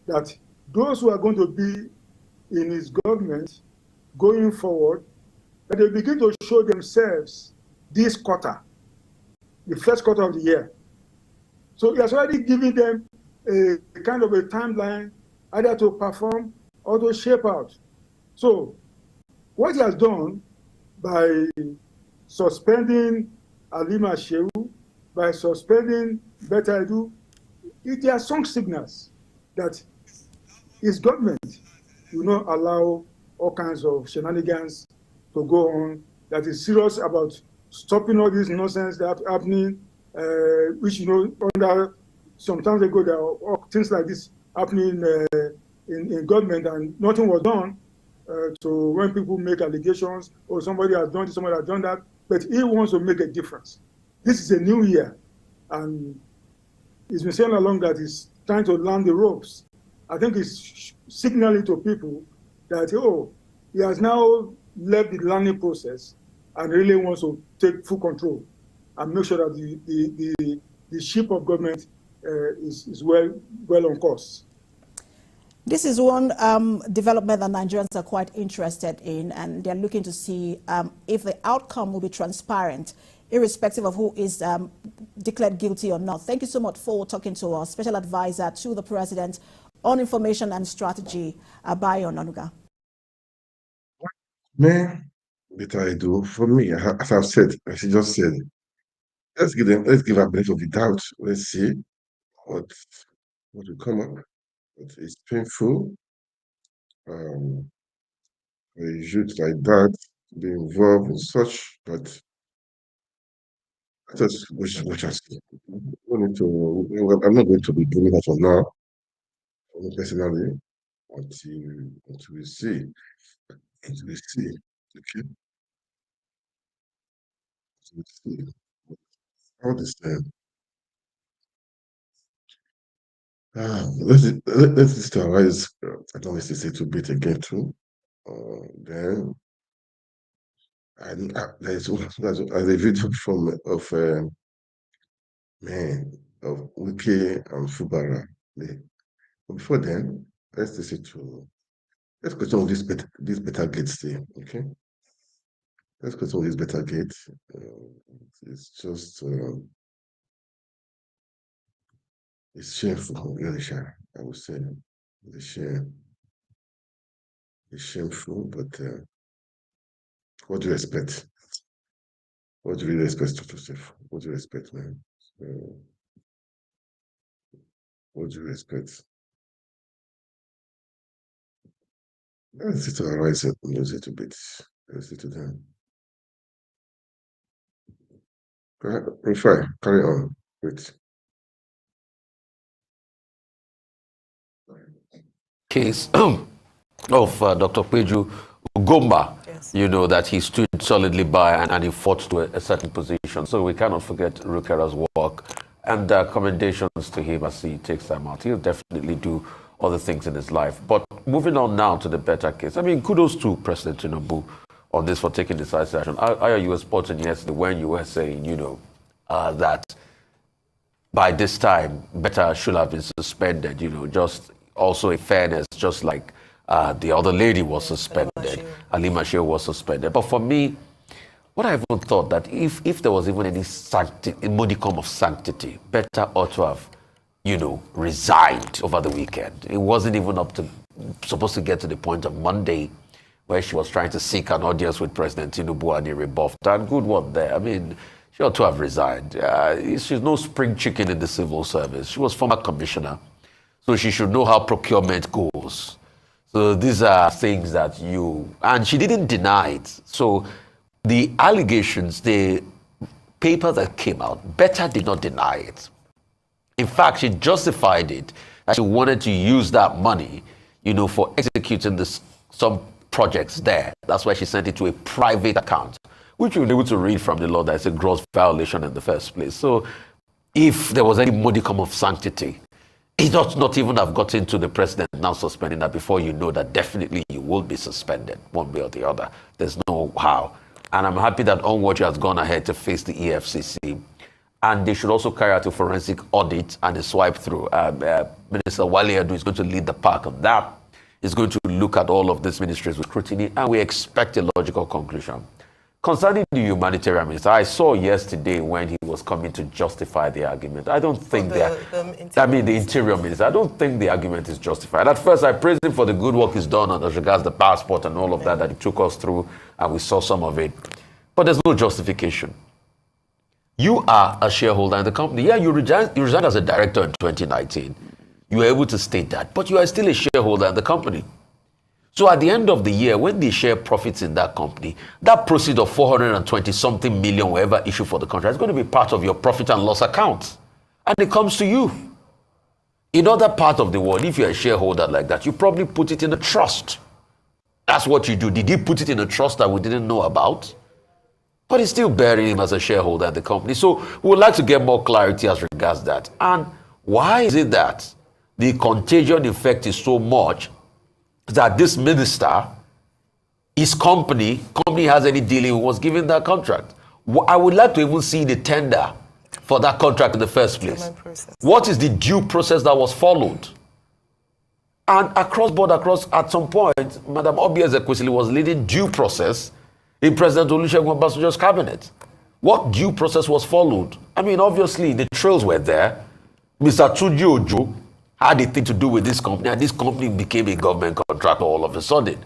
that those who are going to be in his government going forward, that they begin to show themselves this quarter. the first quarter of the year. So he has already given them a kind of a timeline either to perform or to shape out. So what he has done by suspending Halima Shehu, by suspending Betta Edu, there are strong signals that his government will not allow all kinds of shenanigans to go on, that is serious about stopping all this nonsense that happening, which, under some time ago, there are things like this happening in government, and nothing was done. So when people make allegations, or somebody has done this, somebody has done that, but he wants to make a difference. This is a new year, and he's been saying along that he's trying to learn the ropes. I think he's signaling to people that, he has now left the learning process and really wants to take full control and make sure that the ship of government is well on course. This is one development that Nigerians are quite interested in, and they're looking to see if the outcome will be transparent, irrespective of who is declared guilty or not. Thank you so much for talking to our special advisor to the president on information and strategy, Abayo Onanuga. Man, Betta Edu, for me, as I've said, as you just said, let's give a benefit of the doubt. Let's see what will come up. It's painful. A youth like that be involved in such, but let us watch and see. I'm not going to be doing that for now, personally, until we see. Until we see. Okay? Until we see. How this let's to arise. I don't want to say to beat again too. Then there's a video of Wike and Fubara. But before then, let's question this better gates thing. Okay, let's question this better gate. It's just it's shameful, really shameful. I would say it's shameful, but what do you expect? What do you really expect, Dr. Steph? What do you expect, man? What do you expect? Let's see to arise and lose it a bit. Let's see to them. Fine, carry on. Wait. Case of Dr. Peju Ugomba, yes. That he stood solidly by and he fought to a certain position. So we cannot forget Rukera's work, and commendations to him as he takes time out. He'll definitely do other things in his life. But moving on now to the Betta case. I mean, kudos to President Tinubu on this for taking decisive action. I was reporting yesterday when you were saying, that by this time, Betta should have been suspended, just also in fairness, just like the other lady was suspended, Halima Shehu was suspended. But for me, what I even thought that if there was even any sanctity, a modicum of sanctity, Betta ought to have, resigned over the weekend. It wasn't even supposed to get to the point of Monday where she was trying to seek an audience with President Tinubu and he rebuffed her. And good one there. I mean, she ought to have resigned. She's no spring chicken in the civil service. She was former commissioner, so she should know how procurement goes. So these are things that and she didn't deny it. So the allegations, the paper that came out, Betta did not deny it. In fact, she justified it that she wanted to use that money, for executing some projects there. That's why she sent it to a private account, which you'll be able to read from the law that it's a gross violation in the first place. So if there was any modicum of sanctity, it ought not even have gotten to the president now suspending that before you know that definitely you will be suspended one way or the other. There's no how. And I'm happy that Onwatch has gone ahead to face the EFCC. And they should also carry out a forensic audit and a swipe through. Minister Betta Edu is going to lead the pack of that. He's going to look at all of these ministries with scrutiny, and we expect a logical conclusion concerning the humanitarian minister, I saw yesterday when he was coming to justify the argument. I don't think the interior minister, I don't think the argument is justified. At first, I praised him for the good work he's done as regards the passport and all of that he took us through, and we saw some of it. But there's no justification. You are a shareholder in the company. Yeah, you resigned as a director in 2019. You were able to state that, but you are still a shareholder in the company. So at the end of the year, when they share profits in that company, that proceed of 420-something million, whatever issue for the contract, is going to be part of your profit and loss account. And it comes to you. In other parts of the world, if you're a shareholder like that, you probably put it in a trust. That's what you do. Did he put it in a trust that we didn't know about? But he's still bearing him as a shareholder in the company. So we would like to get more clarity as regards that. And why is it that the contagion effect is so much that this minister, his company has any dealing, was given that contract? I would like to even see the tender for that contract in the first place. What is the due process that was followed? And at some point, Madam Obi Ezekwesili was leading due process in President Olusegun Obasanjo's cabinet. What due process was followed? I mean, obviously, the trails were there. Mr. Tunji Ojo had a thing to do with this company, and this company became a government contractor all of a sudden.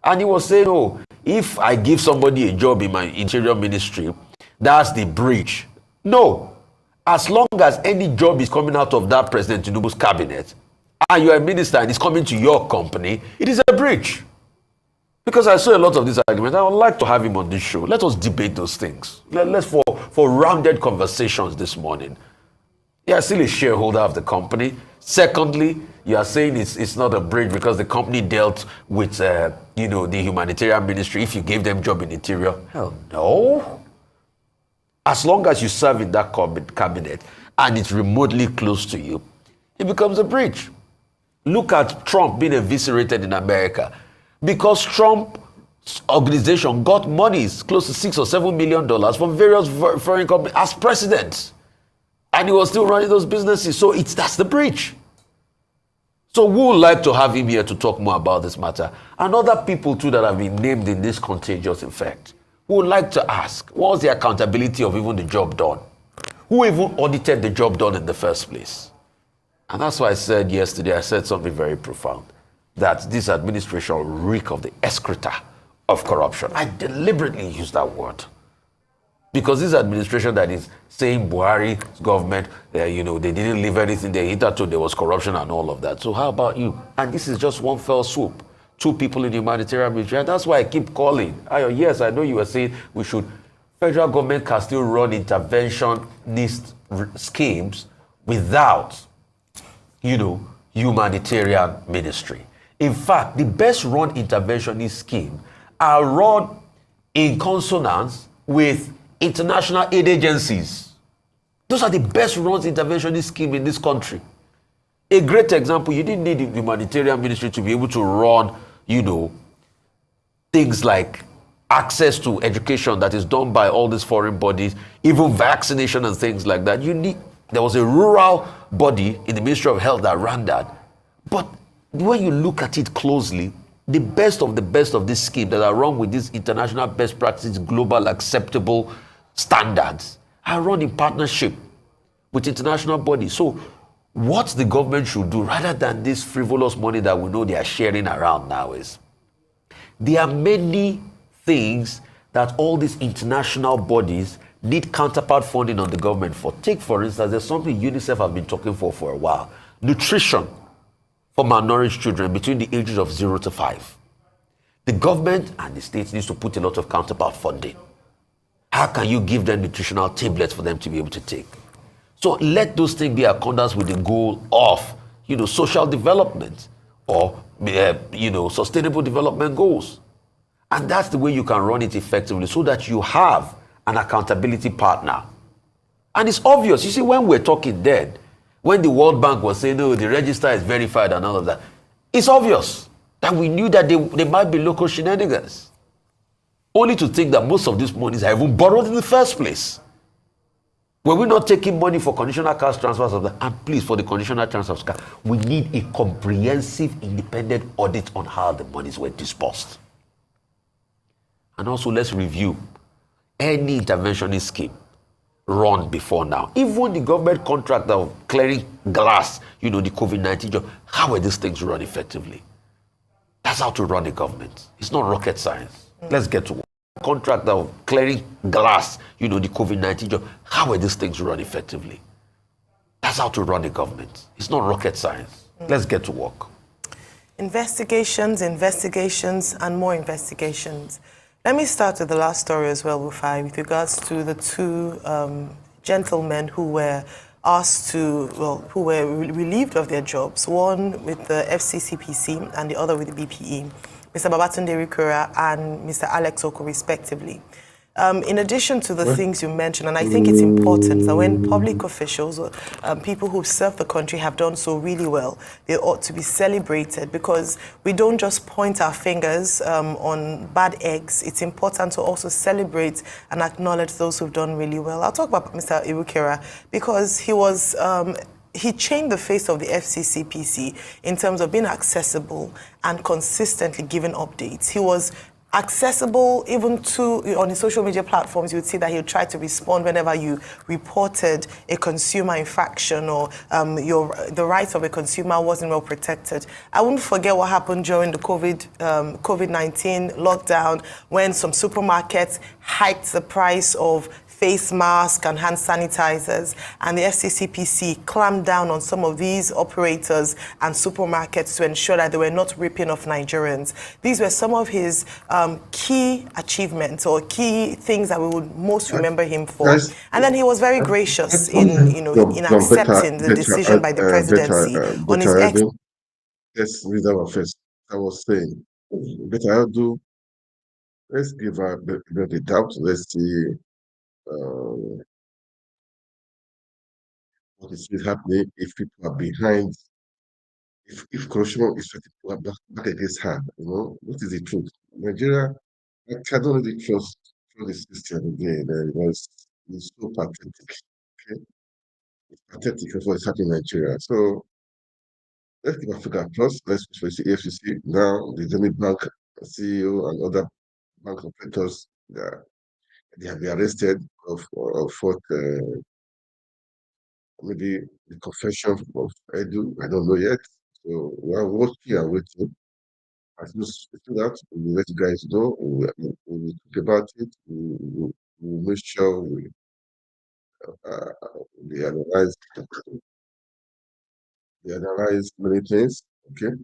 And he was saying, oh, if I give somebody a job in my interior ministry, that's the breach. No. As long as any job is coming out of that President Tinubu's cabinet, and you're a minister and it's coming to your company, it is a breach. Because I saw a lot of these arguments. I would like to have him on this show. Let us debate those things. Let's for rounded conversations this morning. You are still a shareholder of the company. Secondly, you are saying it's not a breach because the company dealt with the humanitarian ministry. If you gave them job in interior, hell no. As long as you serve in that cabinet and it's remotely close to you, it becomes a breach. Look at Trump being eviscerated in America because Trump's organization got monies close to $6 or $7 million from various foreign companies as president. And he was still running those businesses. So that's the breach. So we would like to have him here to talk more about this matter. And other people too that have been named in this contagious effect. We would like to ask, what was the accountability of even the job done? Who even audited the job done in the first place? And that's why I said yesterday, I said something very profound, that this administration reek of the excreta of corruption. I deliberately used that word. Because this administration that is saying Buhari's government, they didn't leave anything there. Hitherto there was corruption and all of that. So how about you? And this is just one fell swoop. 2 people in the humanitarian ministry. And that's why I keep calling. Yes, I know you were saying federal government can still run interventionist schemes without, humanitarian ministry. In fact, the best run interventionist schemes are run in consonance with international aid agencies. Those are the best run interventionist schemes in this country. A great example, you didn't need the humanitarian ministry to be able to run, things like access to education that is done by all these foreign bodies, even vaccination and things like that. There was a rural body in the Ministry of Health that ran that. But when you look at it closely, the best of this scheme that are run with these international best practices, global acceptable standards, are run in partnership with international bodies. So what the government should do, rather than this frivolous money that we know they are sharing around now, is there are many things that all these international bodies need counterpart funding on the government for. Take, for instance, there's something UNICEF have been talking for a while. Nutrition for malnourished children between the ages of 0 to 5. The government and the states needs to put a lot of counterpart funding. How can you give them nutritional tablets for them to be able to take? So let those things be accordance with the goal of, social development or, sustainable development goals. And that's the way you can run it effectively so that you have an accountability partner. And it's obvious. You see, when we're talking then, when the World Bank was saying, no, the register is verified and all of that, it's obvious that we knew that they might be local shenanigans. Only to think that most of these monies are even borrowed in the first place. Were we not taking money for conditional cash transfers of that? And please, for the conditional transfers, we need a comprehensive independent audit on how the monies were disbursed. And also, let's review any interventionist scheme run before now. Even the government contract of clearing glass, the COVID-19 job, how were these things run effectively? That's how to run a government. It's not rocket science. Let's get to work. Contract of clearing glass, the COVID-19 job, how were these things run effectively? That's how to run a government. It's not rocket science. Let's get to work. Investigations, and more investigations. Let me start with the last story as well, Rufai, with regards to the two gentlemen who were asked to, who were relieved of their jobs, one with the FCCPC and the other with the BPE, Mr. Babatunde Rikura and Mr. Alex Oko, respectively. In addition to the things you mentioned, and I think it's important that when public officials or people who serve the country have done so really well, they ought to be celebrated, because we don't just point our fingers on bad eggs. It's important to also celebrate and acknowledge those who've done really well. I'll talk about Mr. Irukera because he was he changed the face of the FCCPC in terms of being accessible and consistently giving updates. He was accessible even to, on his social media platforms. You would see that he would try to respond whenever you reported a consumer infraction or the rights of a consumer wasn't well protected. I wouldn't forget what happened during the COVID-19 lockdown when some supermarkets hiked the price of face masks and hand sanitizers, and the FCCPC clamped down on some of these operators and supermarkets to ensure that they were not ripping off Nigerians. These were some of his key achievements or key things that we would most remember him for. And then he was very gracious in accepting the decision by the presidency on his ex. Let's read our first. I was saying, Betta Edu, let's give her the doubt. Let's see what is happening if people are behind, if corruption is back against her, what is the truth? Nigeria, I don't really trust the system again, because it's so pathetic. Okay, it's pathetic of what's happening in Nigeria. So let's give Africa plus. Let's face the EFCC now. The Zenith Bank CEO and other bank operators, they have been arrested for maybe the confession of Edu. I don't know yet. So we are watching and waiting. As soon as that, we will let you guys know. We will talk about it. We will make sure we analyze many things. Okay.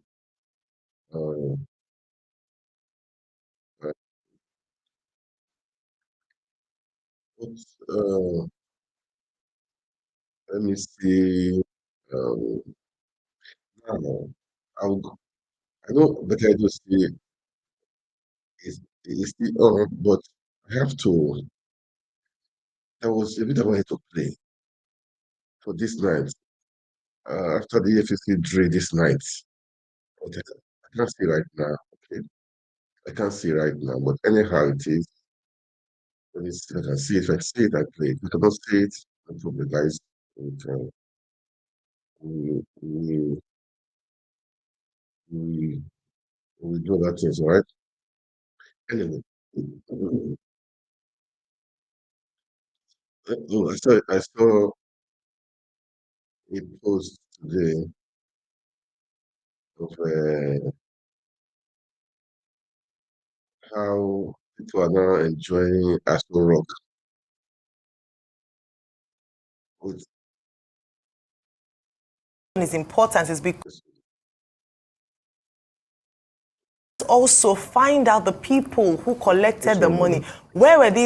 Let me see. I know, but I just see it's still on, but I have to. There was a bit I wanted to play for this night. After the EFCC drill this night, but I can't see right now. Okay, I can't see right now. But anyhow, it is. Let me see if I can see it. If I see it, I play it. If I cannot see it, no problem, guys. We do that things, all right? Anyway. No, I saw a post today of how people are now enjoying Astro Rock. Is important is because also find out the people who collected the money. Where did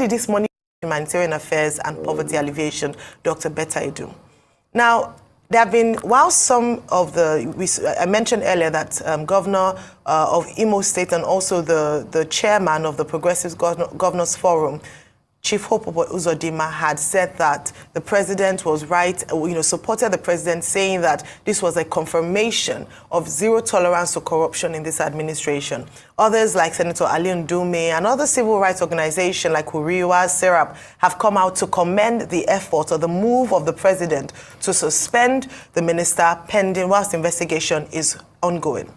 this money go? Humanitarian affairs and poverty alleviation, Dr. Betta Edu. Now, there have been, while some of I mentioned earlier that Governor of Imo State and also the chairman of the Progressive Governors Forum, Chief Hope Uzodimma, had said that the president was right, supported the president, saying that this was a confirmation of zero tolerance to corruption in this administration. Others like Senator Ali Ndume and other civil rights organizations like Huriwa, Serap have come out to commend the effort or the move of the president to suspend the minister pending whilst the investigation is ongoing.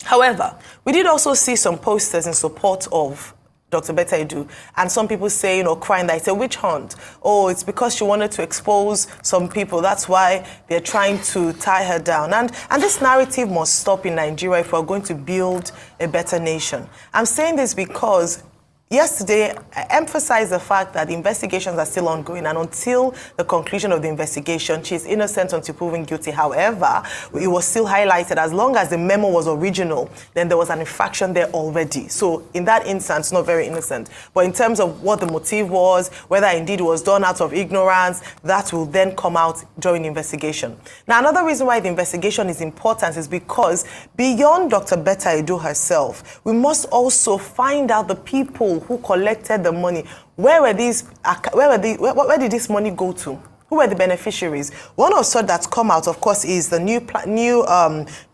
However, we did also see some posters in support of Dr. Betta Edu, and some people say, crying that it's a witch hunt. Oh, it's because she wanted to expose some people. That's why they're trying to tie her down. And this narrative must stop in Nigeria if we're going to build a better nation. I'm saying this because yesterday, I emphasized the fact that the investigations are still ongoing, and until the conclusion of the investigation, she's innocent until proven guilty. However, it was still highlighted as long as the memo was original, then there was an infraction there already. So in that instance, not very innocent. But in terms of what the motive was, whether indeed it was done out of ignorance, that will then come out during the investigation. Now, another reason why the investigation is important is because beyond Dr. Betta Edu herself, we must also find out the people who collected the money. Where did this money go to? Who were the beneficiaries? One of such that's come out, of course, is the new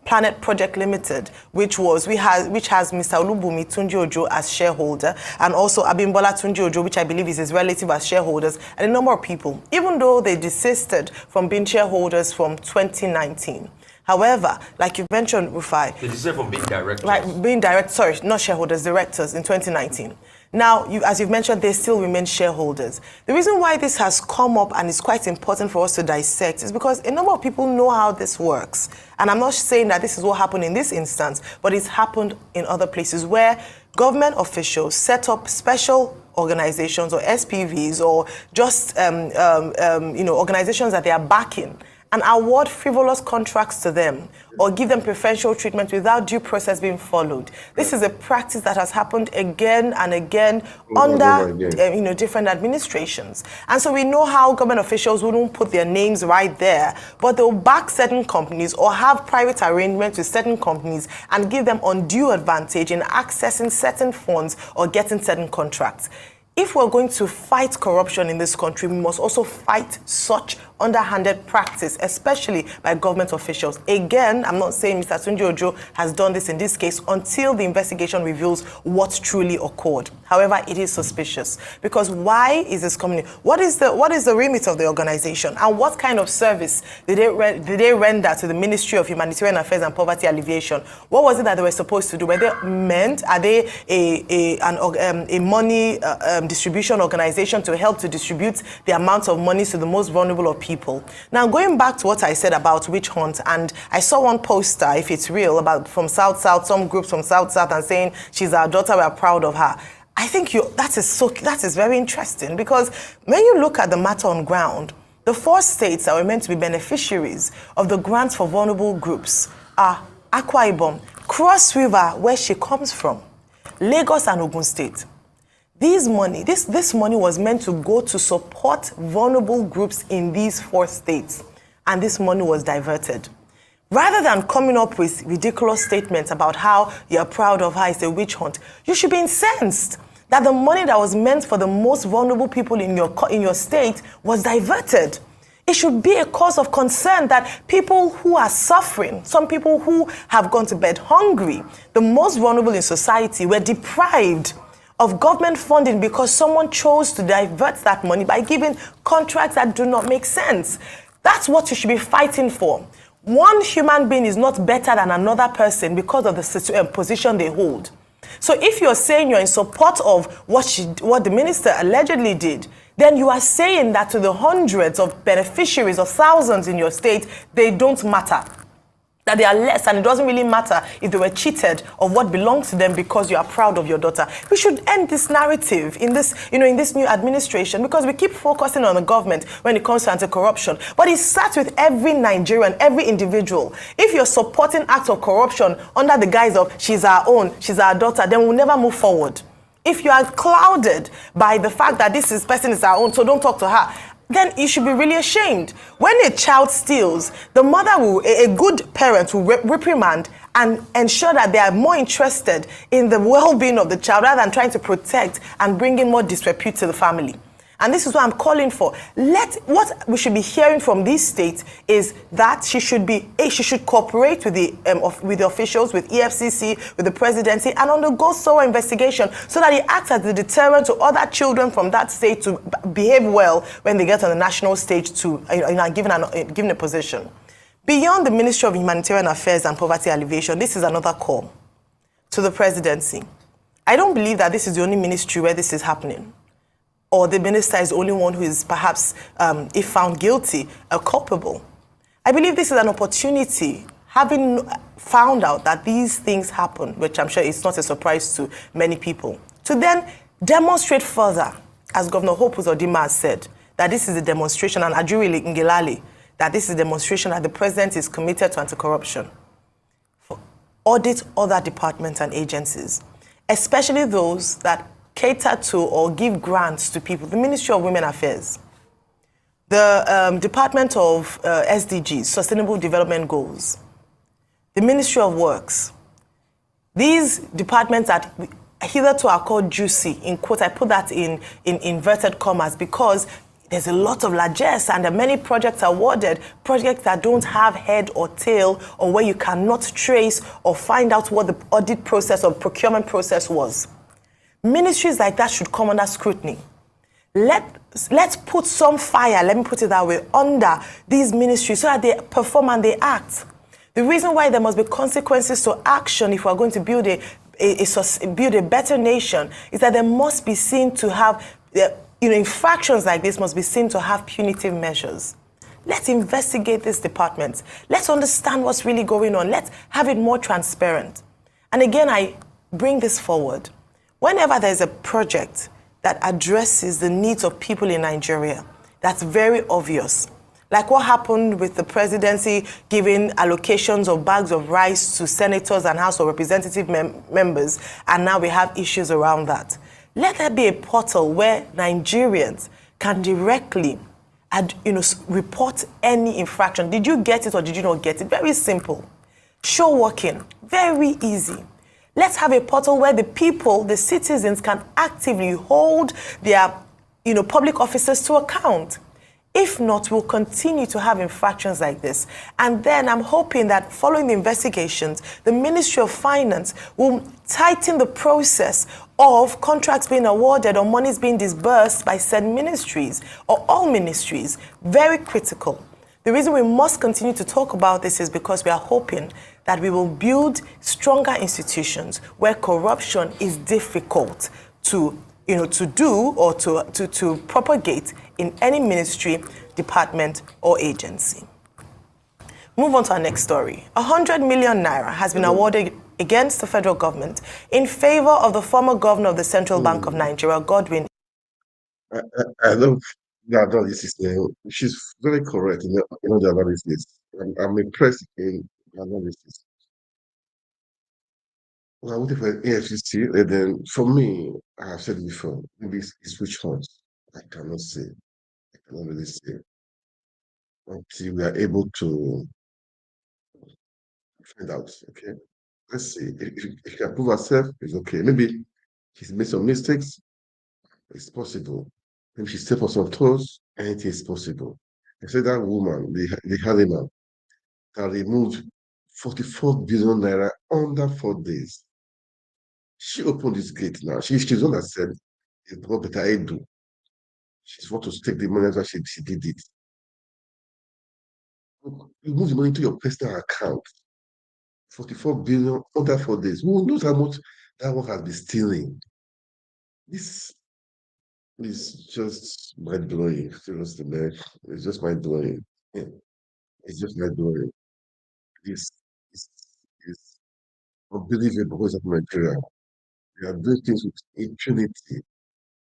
Planet Project Limited, which has Mr. Olubumi Tunji Ojo as shareholder, and also Abimbola Tunji Ojo, which I believe is his relative, as shareholders, and a number of people, even though they desisted from being shareholders from 2019. However, like you mentioned, Rufai, they desisted from being directors. Right, not shareholders, directors in 2019. Now, as you've mentioned, they still remain shareholders. The reason why this has come up and is quite important for us to dissect is because a number of people know how this works. And I'm not saying that this is what happened in this instance, but it's happened in other places where government officials set up special organizations or SPVs or just organizations that they are backing and award frivolous contracts to them or give them preferential treatment without due process being followed. This is a practice that has happened again and again under different administrations. And so we know how government officials wouldn't put their names right there, but they'll back certain companies or have private arrangements with certain companies and give them undue advantage in accessing certain funds or getting certain contracts. If we're going to fight corruption in this country, we must also fight such underhanded practice, especially by government officials. Again, I'm not saying Mr. Tunji Ojo has done this in this case until the investigation reveals what truly occurred. However, it is suspicious because why is this coming? What is the remit of the organization, and what kind of service did they render to the Ministry of Humanitarian Affairs and Poverty Alleviation? What was it that they were supposed to do? Are they a money distribution organization to help to distribute the amounts of money to the most vulnerable of people? Now, going back to what I said about witch hunt, and I saw one poster, if it's real, from South, some groups from South, and saying she's our daughter, we're proud of her. I think that is very interesting, because when you look at the matter on ground, the 4 states that were meant to be beneficiaries of the grants for vulnerable groups are Akwa Ibom, Cross River, where she comes from, Lagos and Ogun State. This money was meant to go to support vulnerable groups in these 4 states, and this money was diverted. Rather than coming up with ridiculous statements about how you're proud of her, it's a witch hunt, you should be incensed that the money that was meant for the most vulnerable people in your state was diverted. It should be a cause of concern that people who are suffering, some people who have gone to bed hungry, the most vulnerable in society, were deprived of government funding because someone chose to divert that money by giving contracts that do not make sense. That's what you should be fighting for. One human being is not better than another person because of the position they hold. So if you're saying you're in support of what the minister allegedly did, then you are saying that to the hundreds of beneficiaries or thousands in your state, they don't matter. That they are less, and it doesn't really matter if they were cheated of what belongs to them because you are proud of your daughter. We should end this narrative in this new administration, because we keep focusing on the government when it comes to anti-corruption. But it starts with every Nigerian, every individual. If you're supporting acts of corruption under the guise of she's our own, she's our daughter, then we'll never move forward. If you are clouded by the fact that this person is our own, so don't talk to her, then you should be really ashamed. When a child steals, the mother a good parent will reprimand and ensure that they are more interested in the well-being of the child rather than trying to protect and bring in more disrepute to the family. And this is what I'm calling for. What we should be hearing from these states is that she should cooperate with the officials, with EFCC, with the presidency, and undergo thorough investigation so that it acts as a deterrent to other children from that state to behave well when they get on the national stage given a position. Beyond the Ministry of Humanitarian Affairs and Poverty Alleviation, this is another call to the presidency. I don't believe that this is the only ministry where this is happening, or the minister is the only one who is perhaps, if found guilty, culpable. I believe this is an opportunity, having found out that these things happen, which I'm sure is not a surprise to many people, to then demonstrate further, as Governor Hope Uzodinma has said, that this is a demonstration, and Ajuri Ngelale, that this is a demonstration that the president is committed to anti-corruption. Audit other departments and agencies, especially those that cater to or give grants to people. The Ministry of Women Affairs, the Department of SDGs, Sustainable Development Goals, the Ministry of Works. These departments that hitherto are called juicy, in quote, I put that in inverted commas, because there's a lot of largesse and many projects awarded, projects that don't have head or tail, or where you cannot trace or find out what the audit process or procurement process was. Ministries like that should come under scrutiny. Let's put some fire, let me put it that way, under these ministries so that they perform and they act. The reason why there must be consequences to action if we're going to build a better nation is that there must be seen to have, infractions like this must be seen to have punitive measures. Let's investigate these departments. Let's understand what's really going on. Let's have it more transparent. And again, I bring this forward. Whenever there's a project that addresses the needs of people in Nigeria, that's very obvious. Like what happened with the presidency giving allocations of bags of rice to senators and House of Representative members, and now we have issues around that. Let there be a portal where Nigerians can directly report any infraction. Did you get it or did you not get it? Very simple. Show working, very easy. Let's have a portal where the people, the citizens, can actively hold their public officers to account. If not, we'll continue to have infractions like this. And then I'm hoping that following the investigations, the Ministry of Finance will tighten the process of contracts being awarded or monies being disbursed by said ministries or all ministries. Very critical. The reason we must continue to talk about this is because we are hoping that we will build stronger institutions where corruption is difficult to do or to propagate in any ministry, department, or agency. Move on to our next story. 100 million naira has been awarded against the federal government in favor of the former governor of the Central Bank of Nigeria, Godwin. I love the analysis. She's very correct in the analysis. I'm impressed in the analysis. Well, I'm waiting for EFCC, and then for me, I have said it before, maybe it's witch hunt. I cannot say. I cannot really say until we are able to find out. Okay, let's see. If you can prove herself, it's okay. Maybe she's made some mistakes. It's possible. Maybe she stepped on some toes. Anything is possible. I said that woman, the Halima, that removed 44 billion naira under 4 days. She opened this gate now. She's the one that said it's what Betta Edu. She's want to take the money as she did it. You move the money to your personal account. 44 billion under 4 days. Who knows how much that one has been stealing? This is just mind blowing. Seriously, man. It's just mind blowing. Yeah. It's just mind blowing. This is unbelievable what's happening in Nigeria. They are doing things with impunity.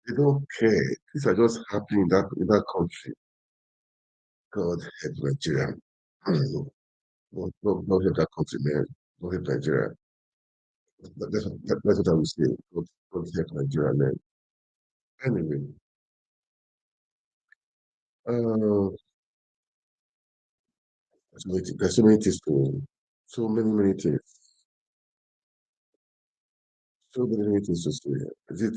They don't care. These are just happening in that country. God help Nigeria. God help that country, man. God help Nigeria. That's what I would say. God help Nigeria, man. Anyway, uh, there's so many things to, so many things, so many things to say. Is it?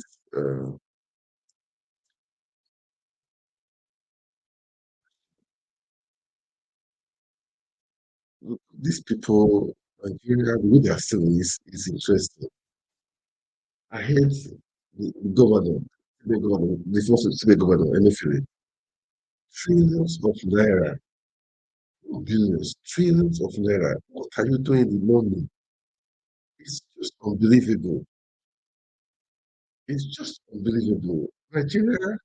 These people, Nigeria, the way they are selling is interesting. I heard the first state governor, Emefiele, trillions of naira, billions, trillions of naira. What are you doing in the money? It's just unbelievable. It's just unbelievable. Nigeria,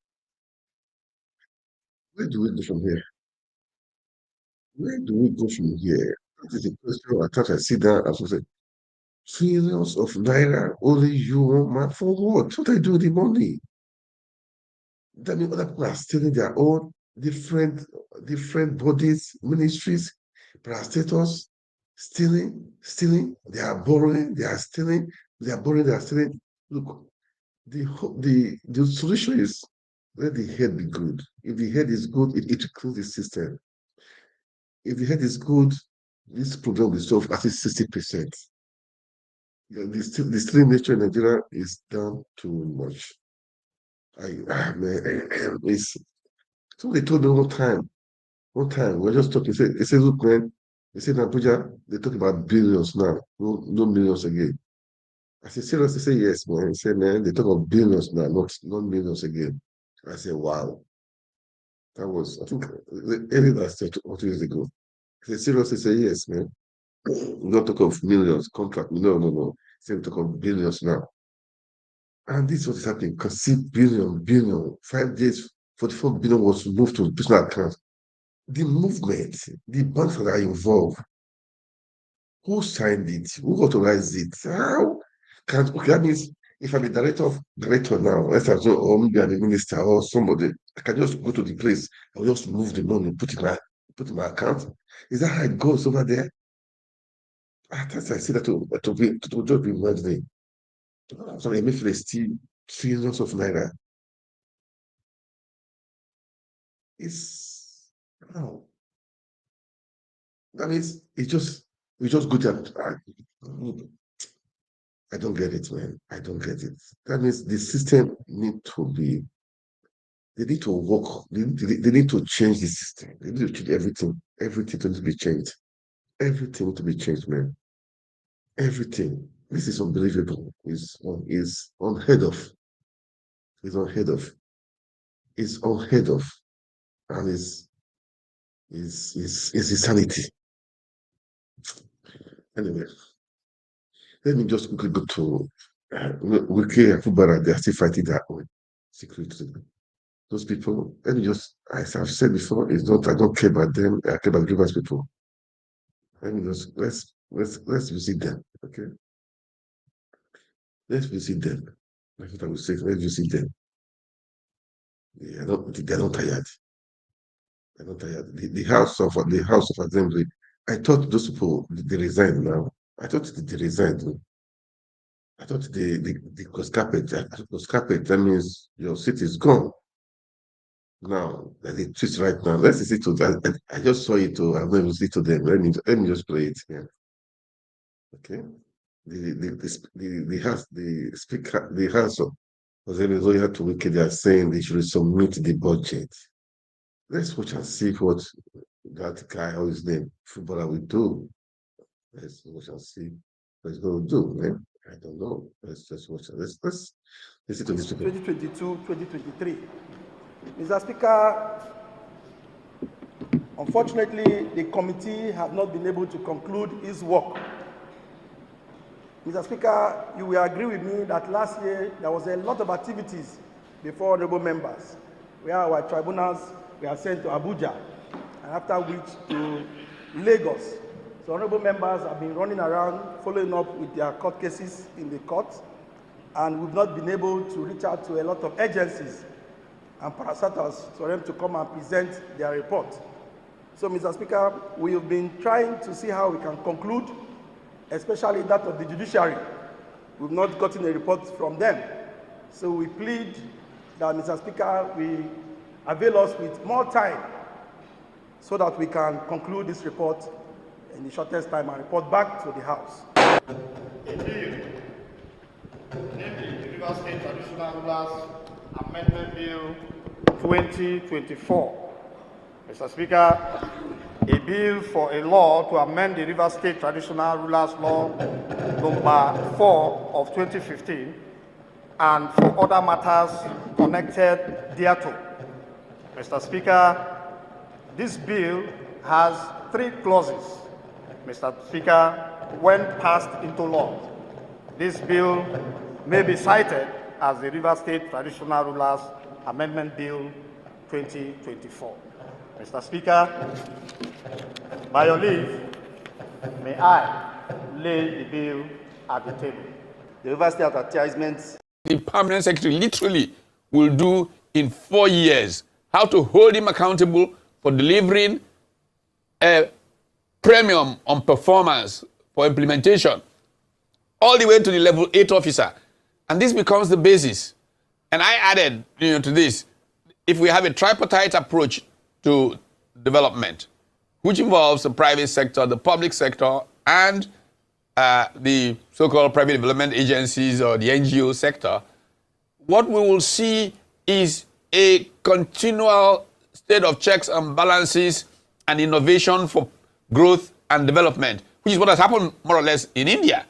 where do we go from here? Where do we go from here? That is the question. I thought I sit down and say, trillions of naira, only you, one man, for what? What I do with the money? That means other people are stealing their own different bodies, ministries, parastators, stealing. They are borrowing, they are stealing, they are borrowing, they are stealing. Look, the solution is let the head be good. If the head is good, it will close the system. If the head is good, this problem will be solved at least 60%. The stealing nature in Nigeria is down too much. Man, it's so they told me one time, we are just talking, they say, look, man, they say in Abuja, they talk about billions now, no millions again. I said, serious? They say, yes, man. He said, man, they talk about billions now, not millions again. I said, wow. That was, I think, early last year, 2 years ago. He said, serious? They say, yes, man. We don't talk of millions, contract. No. He said, we talk of billions now. And this is what is happening. Because see, billion, 5 days, 44 billion was moved to personal accounts. The movement, the banks that are involved, who signed it? Who authorized it? How? Okay, that means if I'm a director now, let's assume, or maybe I'm a minister or somebody, I can just go to the place, I'll just move the money, put in my account. Is that how it goes over there? That's I see that to just be imagining. So I may feel still trillions of naira. It's no. That means we just go to I don't get it, man. I don't get it. That means the system they need to work, they need to change the system. They need to change everything. Everything needs to be changed. Everything needs to be changed, man. Everything. This is unbelievable. Is unheard of. It's unheard of. It's unheard of. And is insanity. Anyway, let me just quickly go to Wiki and Fubara. They are still fighting their own secretly. Those people, let me just, as I've said before, it's not, I don't care about them, I care about the Rivers people. Let me just, let's visit them, okay? Let's visit them. That's what I would say, let's visit them. They're not tired. They're not tired. The House of Assembly, I thought those people, they resigned now. I thought they resigned. I thought they could carpet. That means your seat is gone. Now, that it twist right now. Let's listen to that. I just saw it. I'm going to listen to them. Let me just play it here. Okay. The speaker, the House of Assembly to Wiki, they are saying they should submit the budget. Let's watch and see what that guy or his name footballer will do. Let's watch and see what he's going to do, man. I don't know. Let's just watch. Let's listen to this. 2022, 2023. Mr. Speaker, unfortunately, the committee has not been able to conclude its work. Mr. Speaker, you will agree with me that last year there was a lot of activities before honorable members, where our tribunals were sent to Abuja, and after which to Lagos. So honorable members have been running around following up with their court cases in the court, and we've not been able to reach out to a lot of agencies and parastatals for them to come and present their report. So, Mr. Speaker, we have been trying to see how we can conclude, especially that of the judiciary. We've not gotten a report from them. So we plead that, Mr. Speaker, we avail us with more time so that we can conclude this report in the shortest time and report back to the House. Namely, the River State Traditional Rulers Amendment Bill 2024. Mr. Speaker, a bill for a law to amend the River State Traditional Rulers Law number 4 of 2015 and for other matters connected thereto. Mr. Speaker, this bill has 3 clauses. Mr. Speaker, when passed into law, this bill may be cited as the River State Traditional Rulers Amendment Bill 2024. Mr. Speaker, by your leave, may I lay the bill at the table. The River State advertisements. The permanent secretary literally will do in 4 years, how to hold him accountable for delivering a premium on performance for implementation, all the way to the level 8 officer. And this becomes the basis. And I added to this, if we have a tripartite approach to development, which involves the private sector, the public sector, and the so-called private development agencies or the NGO sector, what we will see is a continual state of checks and balances and innovation for growth and development, which is what has happened more or less in India.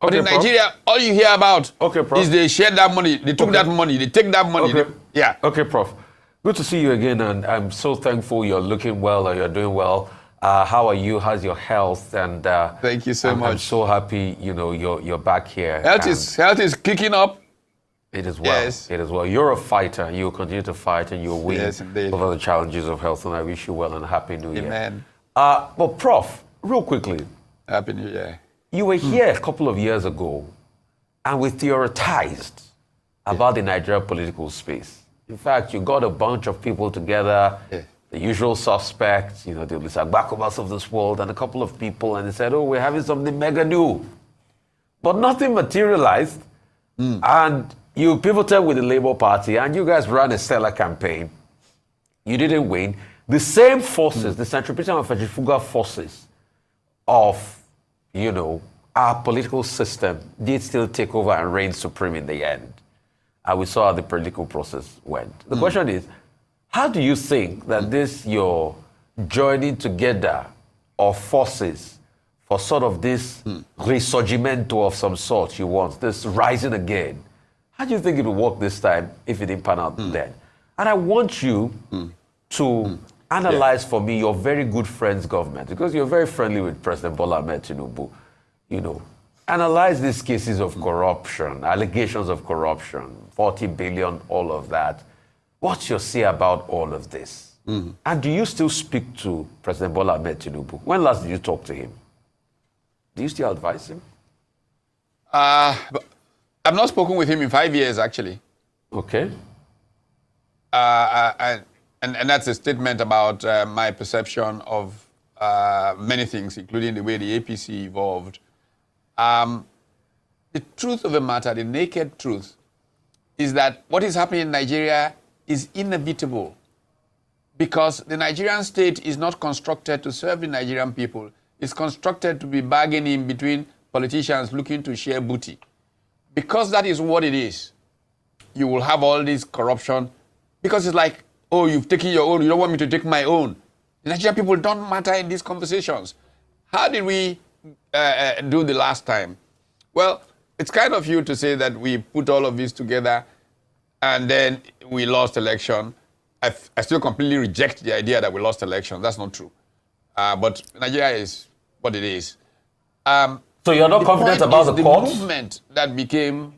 But in Nigeria, all you hear about is they shared that money, they took that money, they take that money. Yeah. Okay, Prof. Good to see you again, and I'm so thankful you're looking well or you're doing well. How are you? How's your health? And thank you so much. I'm so happy, you're back here. Health is kicking up. It is well. Yes. It is well. You're a fighter. You'll continue to fight and you'll win over the challenges of health. And I wish you well and a happy New Year. Amen. But Prof, real quickly. Happy New Year. You were here a couple of years ago and we theorized about the Nigerian political space. In fact, you got a bunch of people together, the usual suspects, the Lisagbakovas of this world, and a couple of people, and they said, oh, we're having something mega new. But nothing materialized. And you pivoted with the Labour Party, and you guys ran a stellar campaign. You didn't win. The same forces, the centripetal and centrifugal forces of, our political system did still take over and reign supreme in the end. And we saw how the political process went. The question is, how do you think that this, your joining together of forces for sort of this risorgimento of some sort you want, this rising again, how do you think it will work this time if it didn't pan out then? And I want you to analyze for me your very good friend's government, because you're very friendly with President Bola Ahmed Tinubu. Analyze these cases of corruption, allegations of corruption, 40 billion, all of that. What's your say about all of this? And do you still speak to President Bola Ahmed Tinubu? When last did you talk to him? Do you still advise him? I've not spoken with him in 5 years, actually. Okay. And that's a statement about my perception of many things, including the way the APC evolved. The truth of the matter, the naked truth, is that what is happening in Nigeria is inevitable, because the Nigerian state is not constructed to serve the Nigerian people. It's constructed to be bargaining between politicians looking to share booty. Because that is what it is, you will have all this corruption, because it's like, oh, you've taken your own, you don't want me to take my own. The Nigerian people don't matter in these conversations. How did we do the last time? Well, it's kind of you to say that we put all of this together and then we lost election. I still completely reject the idea that we lost election. That's not true. But Nigeria is what it is. So you're not confident about the court? The movement that became...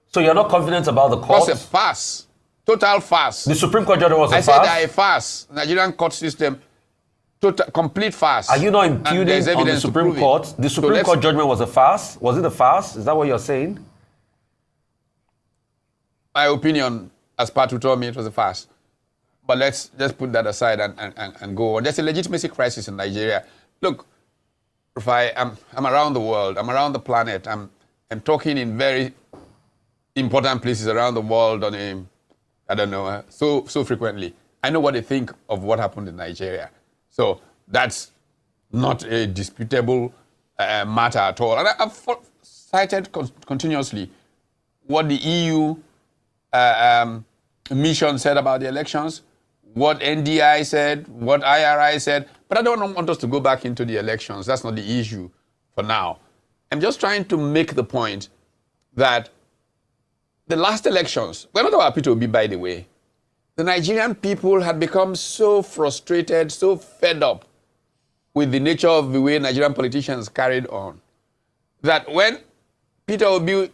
So you're not confident about the court? It was a farce. Total farce. The Supreme Court judgment was a farce? I said a farce. Nigerian court system, complete farce. Are you not impugning on the Supreme Court? The Supreme Court judgment was a farce? Was it a farce? Is that what you're saying? My opinion, as Patu told me, it was a farce. But let's just put that aside and go on. There's a legitimacy crisis in Nigeria. Look, if I'm around the world, I'm around the planet, I'm talking in very important places around the world on a, I don't know, so frequently. I know what they think of what happened in Nigeria. So that's not a disputable matter at all. And I've cited continuously what the EU mission said about the elections, what NDI said, what IRI said, but I don't want us to go back into the elections. That's not the issue for now. I'm just trying to make the point that the last elections, we're not about P2B, by the way. The Nigerian people had become so frustrated, so fed up with the nature of the way Nigerian politicians carried on, that when Peter Obi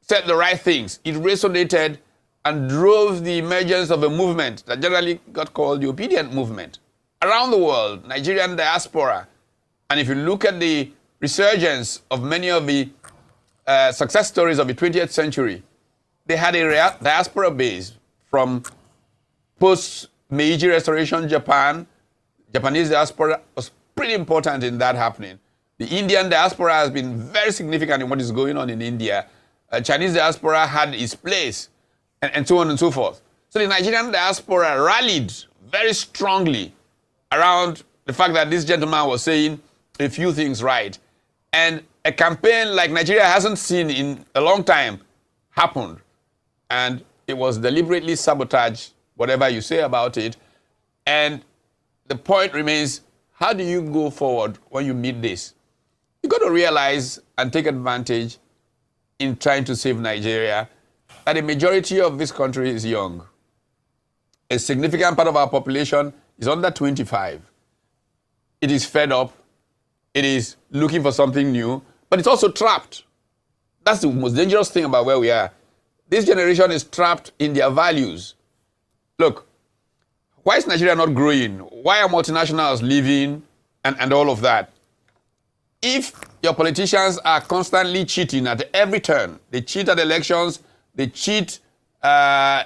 said the right things. It resonated and drove the emergence of a movement that generally got called the obedient movement. Around the world, Nigerian diaspora, and if you look at the resurgence of many of the success stories of the 20th century, they had a diaspora base from post-Meiji Restoration Japan. Japanese diaspora was pretty important in that happening. The Indian diaspora has been very significant in what is going on in India. Chinese diaspora had its place, and so on and so forth. So the Nigerian diaspora rallied very strongly around the fact that this gentleman was saying a few things right. And a campaign like Nigeria hasn't seen in a long time happened. And it was deliberately sabotaged, whatever you say about it. And the point remains, how do you go forward when you meet this? You've got to realize and take advantage in trying to save Nigeria that the majority of this country is young. A significant part of our population is under 25. It is fed up. It is looking for something new, but it's also trapped. That's the most dangerous thing about where we are. This generation is trapped in their values. Look, why is Nigeria not growing? Why are multinationals leaving and all of that? If your politicians are constantly cheating at every turn, they cheat at elections, they cheat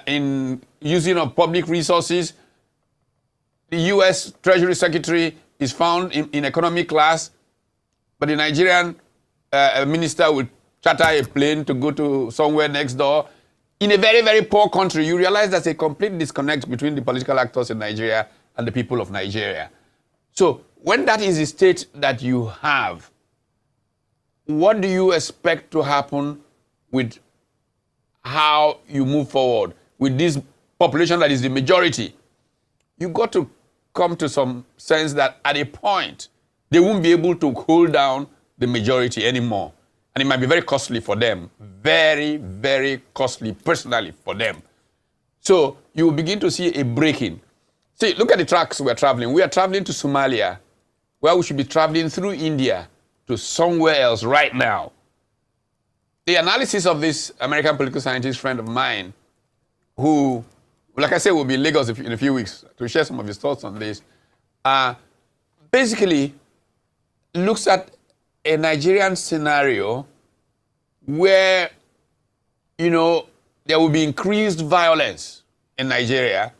in using of public resources. The U.S. Treasury Secretary is found in economy class, but the Nigerian minister will charter a plane to go to somewhere next door. In a very, very poor country, you realize there's a complete disconnect between the political actors in Nigeria and the people of Nigeria. So when that is the state that you have, what do you expect to happen with how you move forward with this population that is the majority? You got to come to some sense that at a point, they won't be able to hold down the majority anymore. And it might be very costly for them. Very, very costly personally for them. So you will begin to see a breaking. See, look at the tracks we're traveling. We are traveling to Somalia, where we should be traveling through India to somewhere else right now. The analysis of this American political scientist friend of mine, who, like I said, will be in Lagos in a few weeks to share some of his thoughts on this, basically looks at a Nigerian scenario where, you know, there will be increased violence in Nigeria,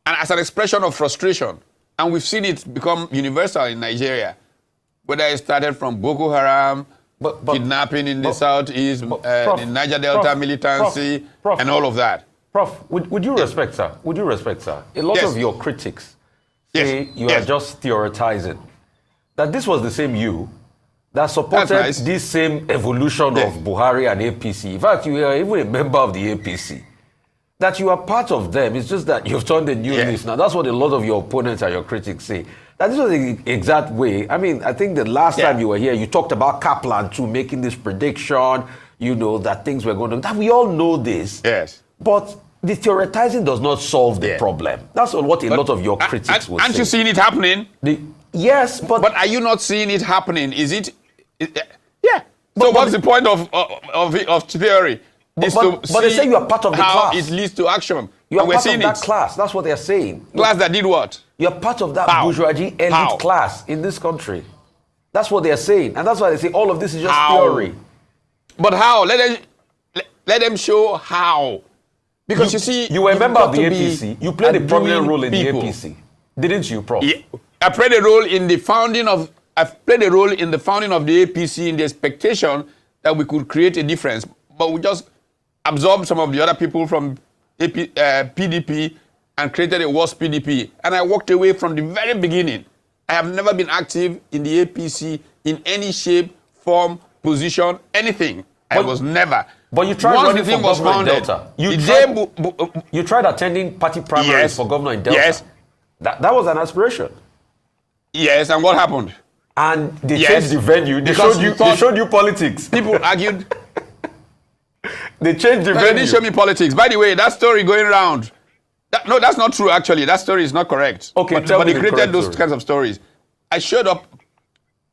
and as an expression of frustration, and we've seen it become universal in Nigeria, whether it started from Boko Haram, kidnapping in the southeast, in Niger Delta militancy, and all of that. Prof, would you respect, sir? Would you respect, sir? A lot of your critics say you are just theorizing. That this was the same you that supported this same evolution of Buhari and APC. In fact, you are even a member of the APC. That you are part of them. It's just that you've turned a new leaf. Now, that's what a lot of your opponents and your critics say. That this was the exact way. I mean, I think the last time you were here, you talked about Kaplan too, making this prediction, you know, that things were going to... That we all know this. Yes. But the theorizing does not solve the problem. That's what a lot of your critics would say. Aren't you seeing it happening? Yes, but... But are you not seeing it happening? Is it... yeah. So what's the point of theory? But they say you are part of the class. How it leads to action. You are part of that class. That's what they're saying. Class that did what? You're part of that bourgeoisie elite class in this country. That's what they're saying. And that's why they say all of this is just theory. But how? Let them show how. Because you see... You were a member of the APC. You played a prominent role in the APC. Didn't you, Prof? Yeah. I played a role in the founding of... I've played a role in the founding of the APC in the expectation that we could create a difference. But we just absorbed some of the other people from PDP and created a worse PDP. And I walked away from the very beginning. I have never been active in the APC in any shape, form, position, anything. I was never. But you tried running for governor in Delta. You tried attending party primaries for governor in Delta. Yes. That was an aspiration. Yes, and what happened? And they changed the venue. They showed you politics. People argued. They changed the venue. They didn't show me politics. By the way, that story going around. No, that's not true, actually. That story is not correct. Okay, but they created those kinds of stories. I showed up.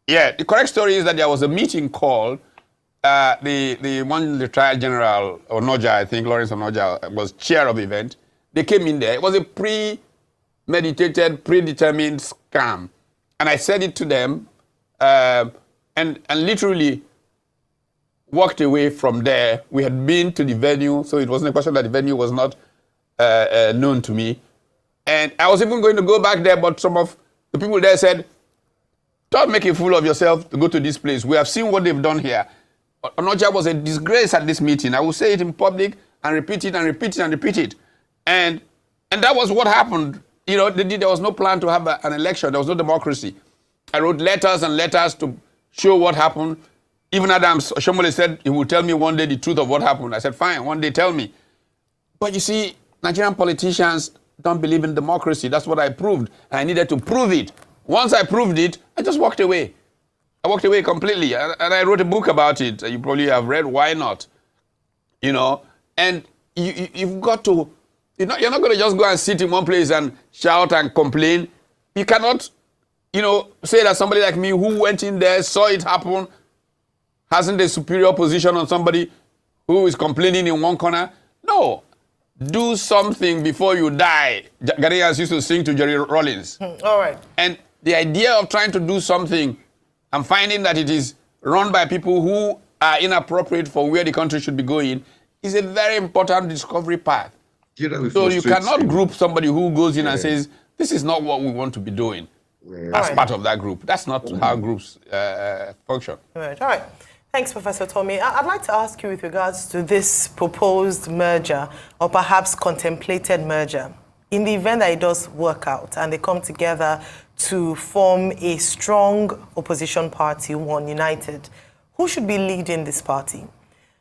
Yeah, the correct story is that there was a meeting called the one retired general, Onoja, I think, Lawrence Onoja, was chair of the event. They came in there. It was a premeditated, predetermined scam. And I said it to them and literally walked away from there. We had been to the venue, so it wasn't a question that the venue was not known to me. And I was even going to go back there, but some of the people there said, don't make a fool of yourself to go to this place. We have seen what they've done here. Onoja was a disgrace at this meeting. I will say it in public and repeat it and repeat it and repeat it. And that was what happened. You know, there was no plan to have an election. There was no democracy. I wrote letters and letters to show what happened. Even Adams Shomole said he would tell me one day the truth of what happened. I said, fine, one day tell me. But you see, Nigerian politicians don't believe in democracy. That's what I proved. I needed to prove it. Once I proved it, I just walked away. I walked away completely. And I wrote a book about it. You probably have read Why Not? You know, and you've got to, you're not going to just go and sit in one place and shout and complain. You cannot, you know, say that somebody like me who went in there, saw it happen, hasn't a superior position on somebody who is complaining in one corner. No. Do something before you die. Ghanaians used to sing to Jerry Rollins. All right. And the idea of trying to do something and finding that it is run by people who are inappropriate for where the country should be going is a very important discovery path. So you cannot group somebody who goes in and says, this is not what we want to be doing as part of that group. That's not how groups function. All right. Thanks, Professor Tommy. I'd like to ask you with regards to this proposed merger or perhaps contemplated merger. In the event that it does work out and they come together to form a strong opposition party, one united, who should be leading this party?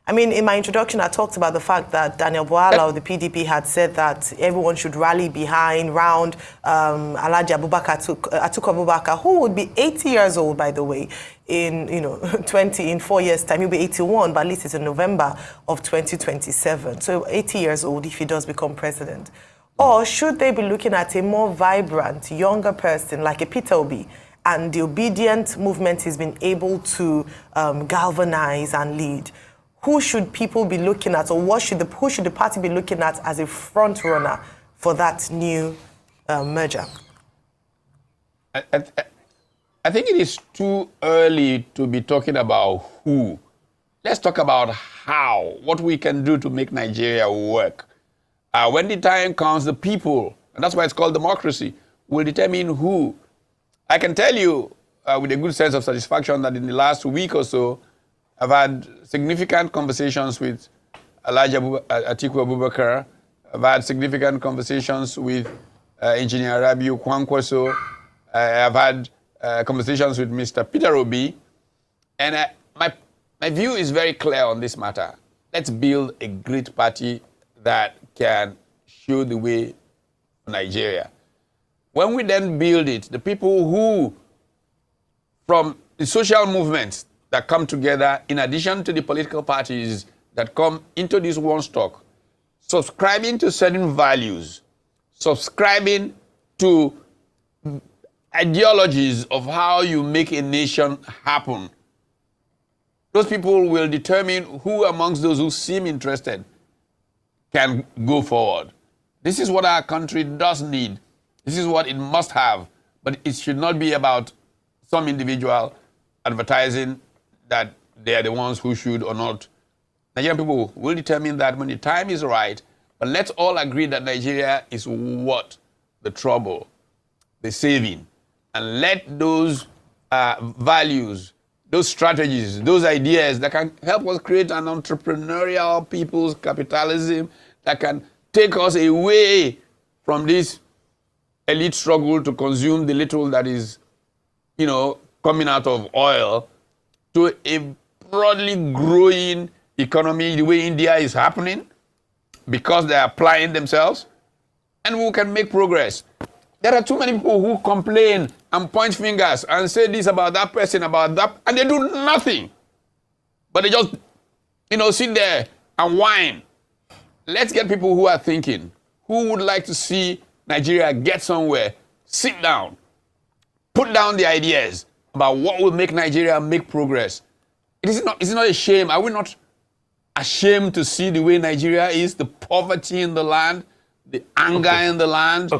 I mean, in my introduction, I talked about the fact that Daniel Bwala of the PDP had said that everyone should rally round Alhaji Atiku Abubakar, who would be 80 years old, by the way, in 4 years' time. He'll be 81, but at least it's in November of 2027. So 80 years old if he does become president. Or should they be looking at a more vibrant, younger person like a Peter Obi, and the obedient movement has been able to galvanize and lead? Who should people be looking at, or who should the party be looking at as a front runner for that new merger? I think it is too early to be talking about who. Let's talk about how, what we can do to make Nigeria work. When the time comes, the people, and that's why it's called democracy, will determine who. I can tell you with a good sense of satisfaction that in the last week or so, I've had significant conversations with Alhaji Atiku Abubakar. I've had significant conversations with Engineer Rabiu Kwankwaso. I've had conversations with Mr. Peter Obi. And my view is very clear on this matter. Let's build a great party that can show the way for Nigeria. When we then build it, the people who, from the social movements that come together, in addition to the political parties that come into this one stock, subscribing to certain values, subscribing to ideologies of how you make a nation happen, those people will determine who amongst those who seem interested can go forward. This is what our country does need. This is what it must have. But it should not be about some individual advertising that they are the ones who should or not. Nigerian people will determine that when the time is right. But let's all agree that Nigeria is what? The trouble, the saving. And let those values, those strategies, those ideas that can help us create an entrepreneurial people's capitalism that can take us away from this elite struggle to consume the little that is, coming out of oil, to a broadly growing economy the way India is happening, because they are applying themselves, and we can make progress. There are too many people who complain and point fingers and say this about that person, about that, and they do nothing. But they just, sit there and whine. Let's get people who are thinking, who would like to see Nigeria get somewhere, sit down, put down the ideas about what will make Nigeria make progress, Is it not a shame? Are we not ashamed to see the way Nigeria is, the poverty in the land, the anger in the land,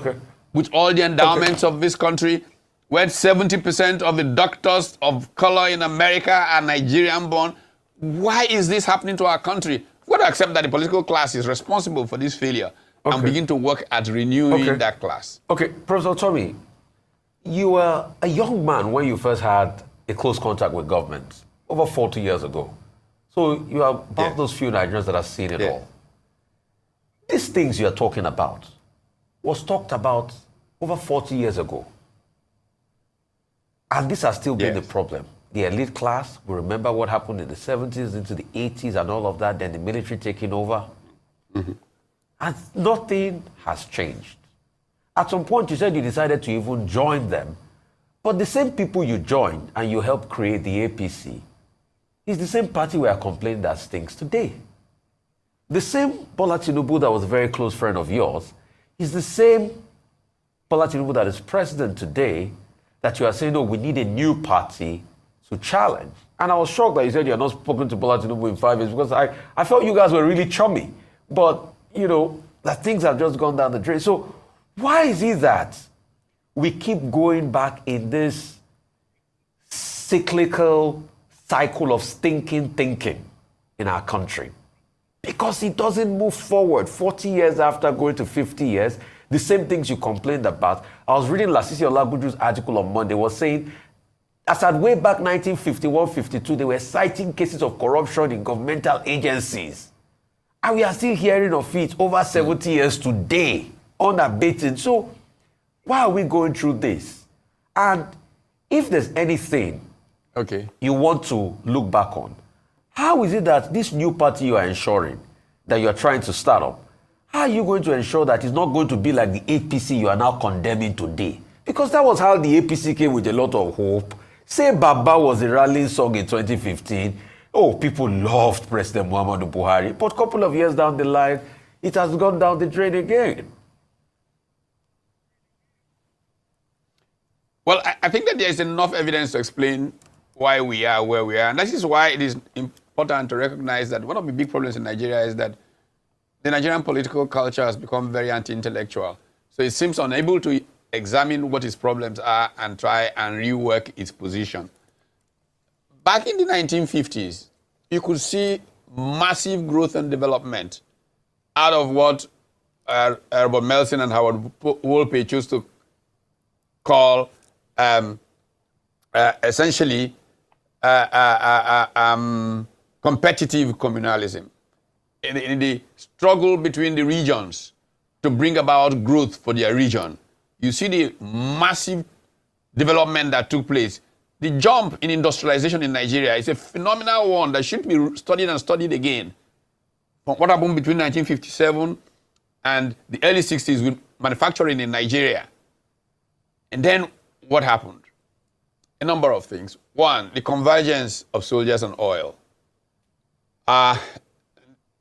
with all the endowments of this country, where 70% of the doctors of color in America are Nigerian born? Why is this happening to our country? We've got to accept that the political class is responsible for this failure and begin to work at renewing that class. Okay, Professor Tommy, you were a young man when you first had a close contact with government over 40 years ago. So you are about those few Nigerians that have seen it all. These things you are talking about was talked about over 40 years ago. And this has still been the problem. The elite class, we remember what happened in the 70s into the 80s and all of that, then the military taking over. And nothing has changed. At some point, you said you decided to even join them. But the same people you joined and you helped create the APC is the same party we are complaining that stinks today. The same Bola Tinubu that was a very close friend of yours is the same Bola Tinubu that is president today that you are saying, no, we need a new party to challenge. And I was shocked that you said you had not spoken to Bola Tinubu in 5 years because I felt you guys were really chummy. But, you know, that things have just gone down the drain. So why is it that we keep going back in this cyclical cycle of stinking thinking in our country? Because it doesn't move forward. 40 years after going to 50 years, the same things you complained about. I was reading Lasisi Olaguju's article on Monday, was saying, as at way back 1951-52, they were citing cases of corruption in governmental agencies. And we are still hearing of it over 70 years today, unabated. So why are we going through this? And if there's anything you want to look back on, how is it that this new party you are ensuring, that you are trying to start up, how are you going to ensure that it's not going to be like the APC you are now condemning today? Because that was how the APC came with a lot of hope. Say Baba was a rallying song in 2015. Oh, people loved President Muhammadu Buhari. But a couple of years down the line, it has gone down the drain again. Well, I think that there is enough evidence to explain why we are where we are. And that is why it is important to recognize that one of the big problems in Nigeria is that the Nigerian political culture has become very anti-intellectual. So it seems unable to examine what its problems are and try and rework its position. Back in the 1950s, you could see massive growth and development out of what Robert Melson and Howard Wolpe chose to call essentially competitive communalism. In the struggle between the regions to bring about growth for their region, you see the massive development that took place. The jump in industrialization in Nigeria is a phenomenal one that should be studied and studied again. From what happened between 1957 and the early 60s with manufacturing in Nigeria. And then what happened? A number of things. One, the convergence of soldiers and oil.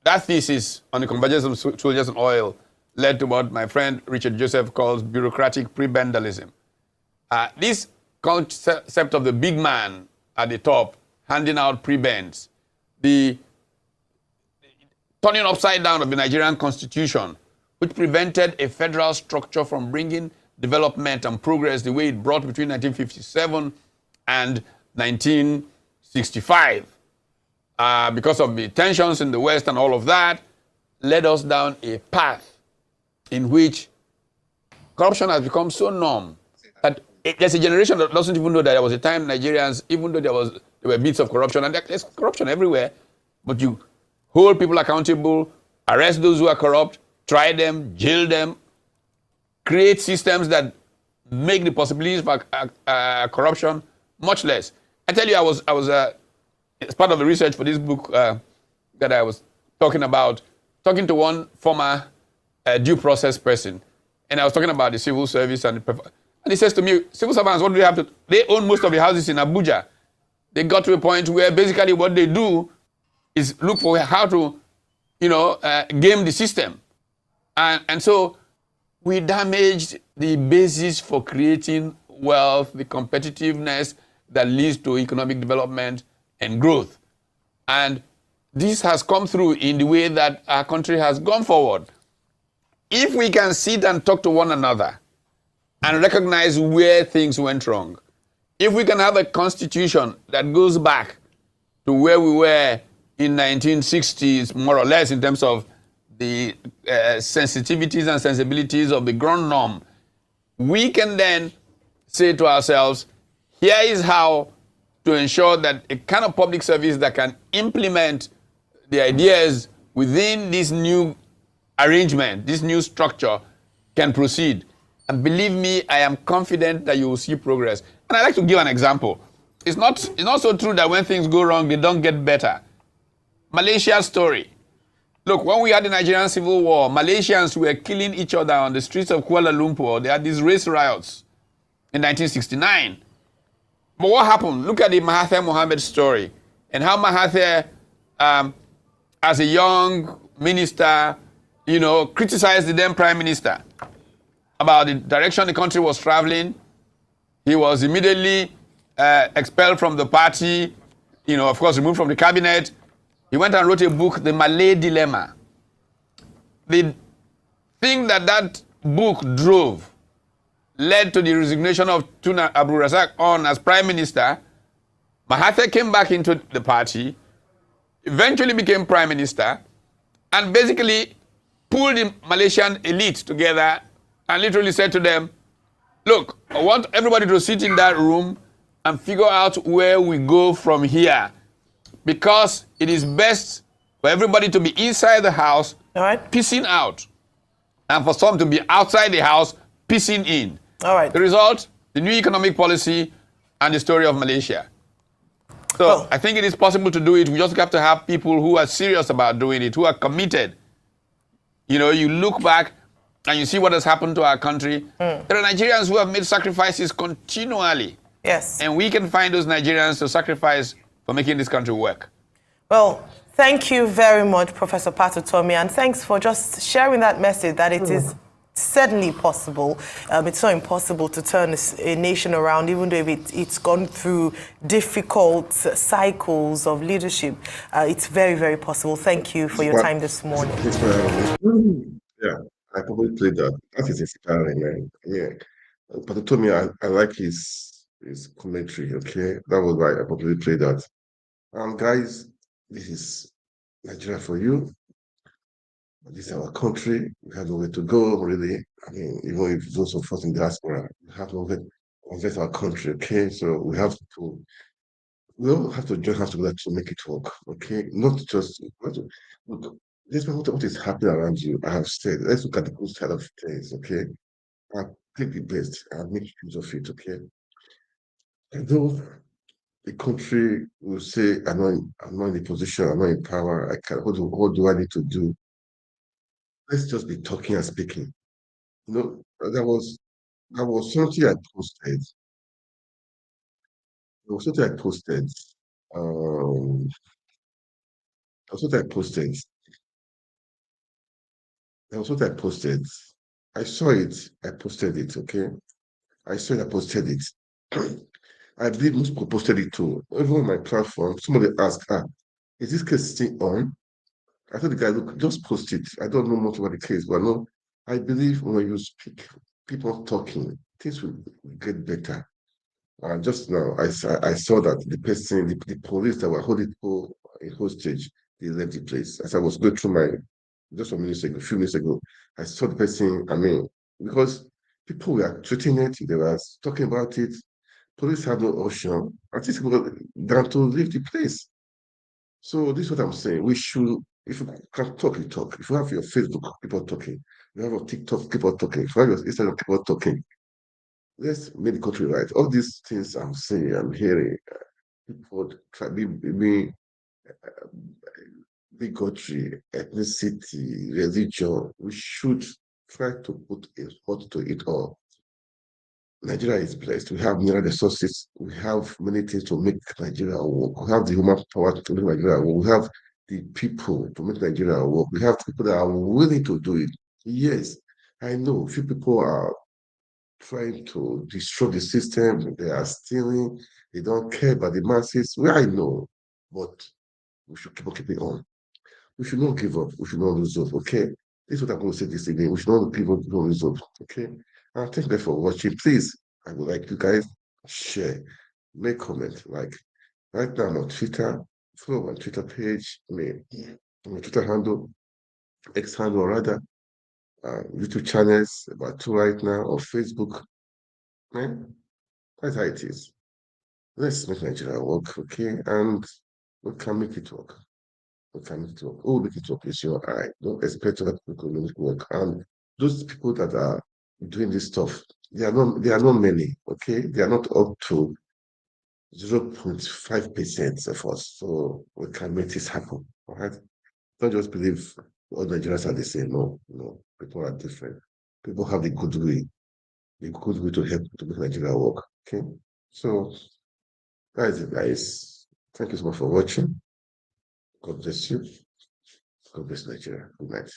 That thesis on the convergence of soldiers and oil led to what my friend Richard Joseph calls bureaucratic prebendalism. This concept of the big man at the top handing out prebends, the turning upside down of the Nigerian constitution, which prevented a federal structure from bringing development and progress the way it brought between 1957 and 1965. Because of the tensions in the West and all of that, led us down a path in which corruption has become so norm that there's a generation that doesn't even know that there was a time Nigerians, even though there were bits of corruption, and there's corruption everywhere, but you hold people accountable, arrest those who are corrupt, try them, jail them, create systems that make the possibilities for corruption much less. I tell you, I was as part of the research for this book that I was talking about, talking to one former due process person, and I was talking about the civil service, and he says to me, civil servants, what do they have to, they own most of the houses in Abuja. They got to a point where basically what they do is look for how to, game the system. And so we damaged the basis for creating wealth, the competitiveness that leads to economic development and growth. And this has come through in the way that our country has gone forward. If we can sit and talk to one another and recognize where things went wrong, if we can have a constitution that goes back to where we were in 1960s, more or less, in terms of the sensitivities and sensibilities of the ground norm, we can then say to ourselves, here is how to ensure that a kind of public service that can implement the ideas within this new arrangement, this new structure, can proceed. And believe me, I am confident that you will see progress. And I'd like to give an example. It's not so true that when things go wrong, they don't get better. Malaysia's story. Look, when we had the Nigerian Civil War, Malaysians were killing each other on the streets of Kuala Lumpur. They had these race riots in 1969. But what happened? Look at the Mahathir Mohamad story and how Mahathir, as a young minister, criticized the then prime minister about the direction the country was traveling. He was immediately expelled from the party, of course, removed from the cabinet. He went and wrote a book, The Malay Dilemma. The thing that book drove led to the resignation of Tun Abdul Razak on as prime minister. Mahathir came back into the party, eventually became prime minister, and basically pulled the Malaysian elite together and literally said to them, look, I want everybody to sit in that room and figure out where we go from here, because it is best for everybody to be inside the house, all right, pissing out, and for some to be outside the house, pissing in. All right. The result, the new economic policy and the story of Malaysia. So I think it is possible to do it. We just have to have people who are serious about doing it, who are committed. You look back and you see what has happened to our country. There are Nigerians who have made sacrifices continually. Yes. And we can find those Nigerians to sacrifice for making this country work. Well, thank you very much, Professor Patutomi, and thanks for just sharing that message that it is certainly possible. It's not impossible to turn a nation around, even though it's gone through difficult cycles of leadership. It's very, very possible. Thank you for your time this morning. Yeah, I probably played that. That is inspiring, man. Yeah. But to me, I like his commentary, okay? That was why I probably played that. Guys, this is Nigeria for you. This is our country. We have nowhere to go, really. I mean, even if those of us in diaspora, we have nowhere to invest our country, okay? So we all have to join hands together to make it work, okay? Not just, look, this is what is happening around you. I have said, let's look at the good side of things, okay? And take the best and make use of it, okay? Although the country will say, I'm not in a position, I'm not in power, what do I need to do? Let's just be talking and speaking. There was something I posted. There was something I posted. There was something I posted. There was something I posted. I saw it. I posted it. Okay. I saw it. I posted it. I believe most people posted it too. Even on my platform, somebody asked, is this case still on? I told the guy, look, just post it. I don't know much about the case, but no, I believe when you speak, people talking, things will get better. Just now, I saw that the police that were holding people in hostage, they left the place. As I was going through a few minutes ago, I saw the person, because people were treating it, they were talking about it. Police have no option. I think people down to leave the place. So this is what I'm saying. We should, if you can talk, you talk. If you have your Facebook, people talking. If you have your TikTok, people talking. If you have your Instagram, people talking. Let's make the country right. All these things I'm saying, I'm hearing, people try bigotry, ethnicity, religion. We should try to put a halt to it all. Nigeria is blessed. We have mineral resources. We have many things to make Nigeria work. We have the human power to make Nigeria work. We have the people to make Nigeria work. We have people that are willing to do it. Yes, I know few people are trying to destroy the system. They are stealing. They don't care about the masses. I know, but we should keep on keeping on. We should not give up. We should not lose hope. Okay, this is what I'm going to say this evening. We should not give up. We should not lose hope. Okay, and thank you for watching. Please, I would like you guys share, make comment. Like right now, I'm on Twitter. Follow my Twitter page, my Twitter handle, X handle, or rather, YouTube channels, about 2 right now, or Facebook. Man, that's how it is. Let's make Nigeria work, okay? And we can make it work. We can make it work. Oh, make it work is your eye. Don't expect other people to make it work. And those people that are doing this stuff, they are not many, okay? They are not up to 0.5% of us. So we can make this happen. All right. Don't just believe all Nigerians are the same. No, no. People are different. People have the goodwill to help to make Nigeria work. Okay. So that is it, guys. Thank you so much for watching. God bless you. God bless Nigeria. Good night.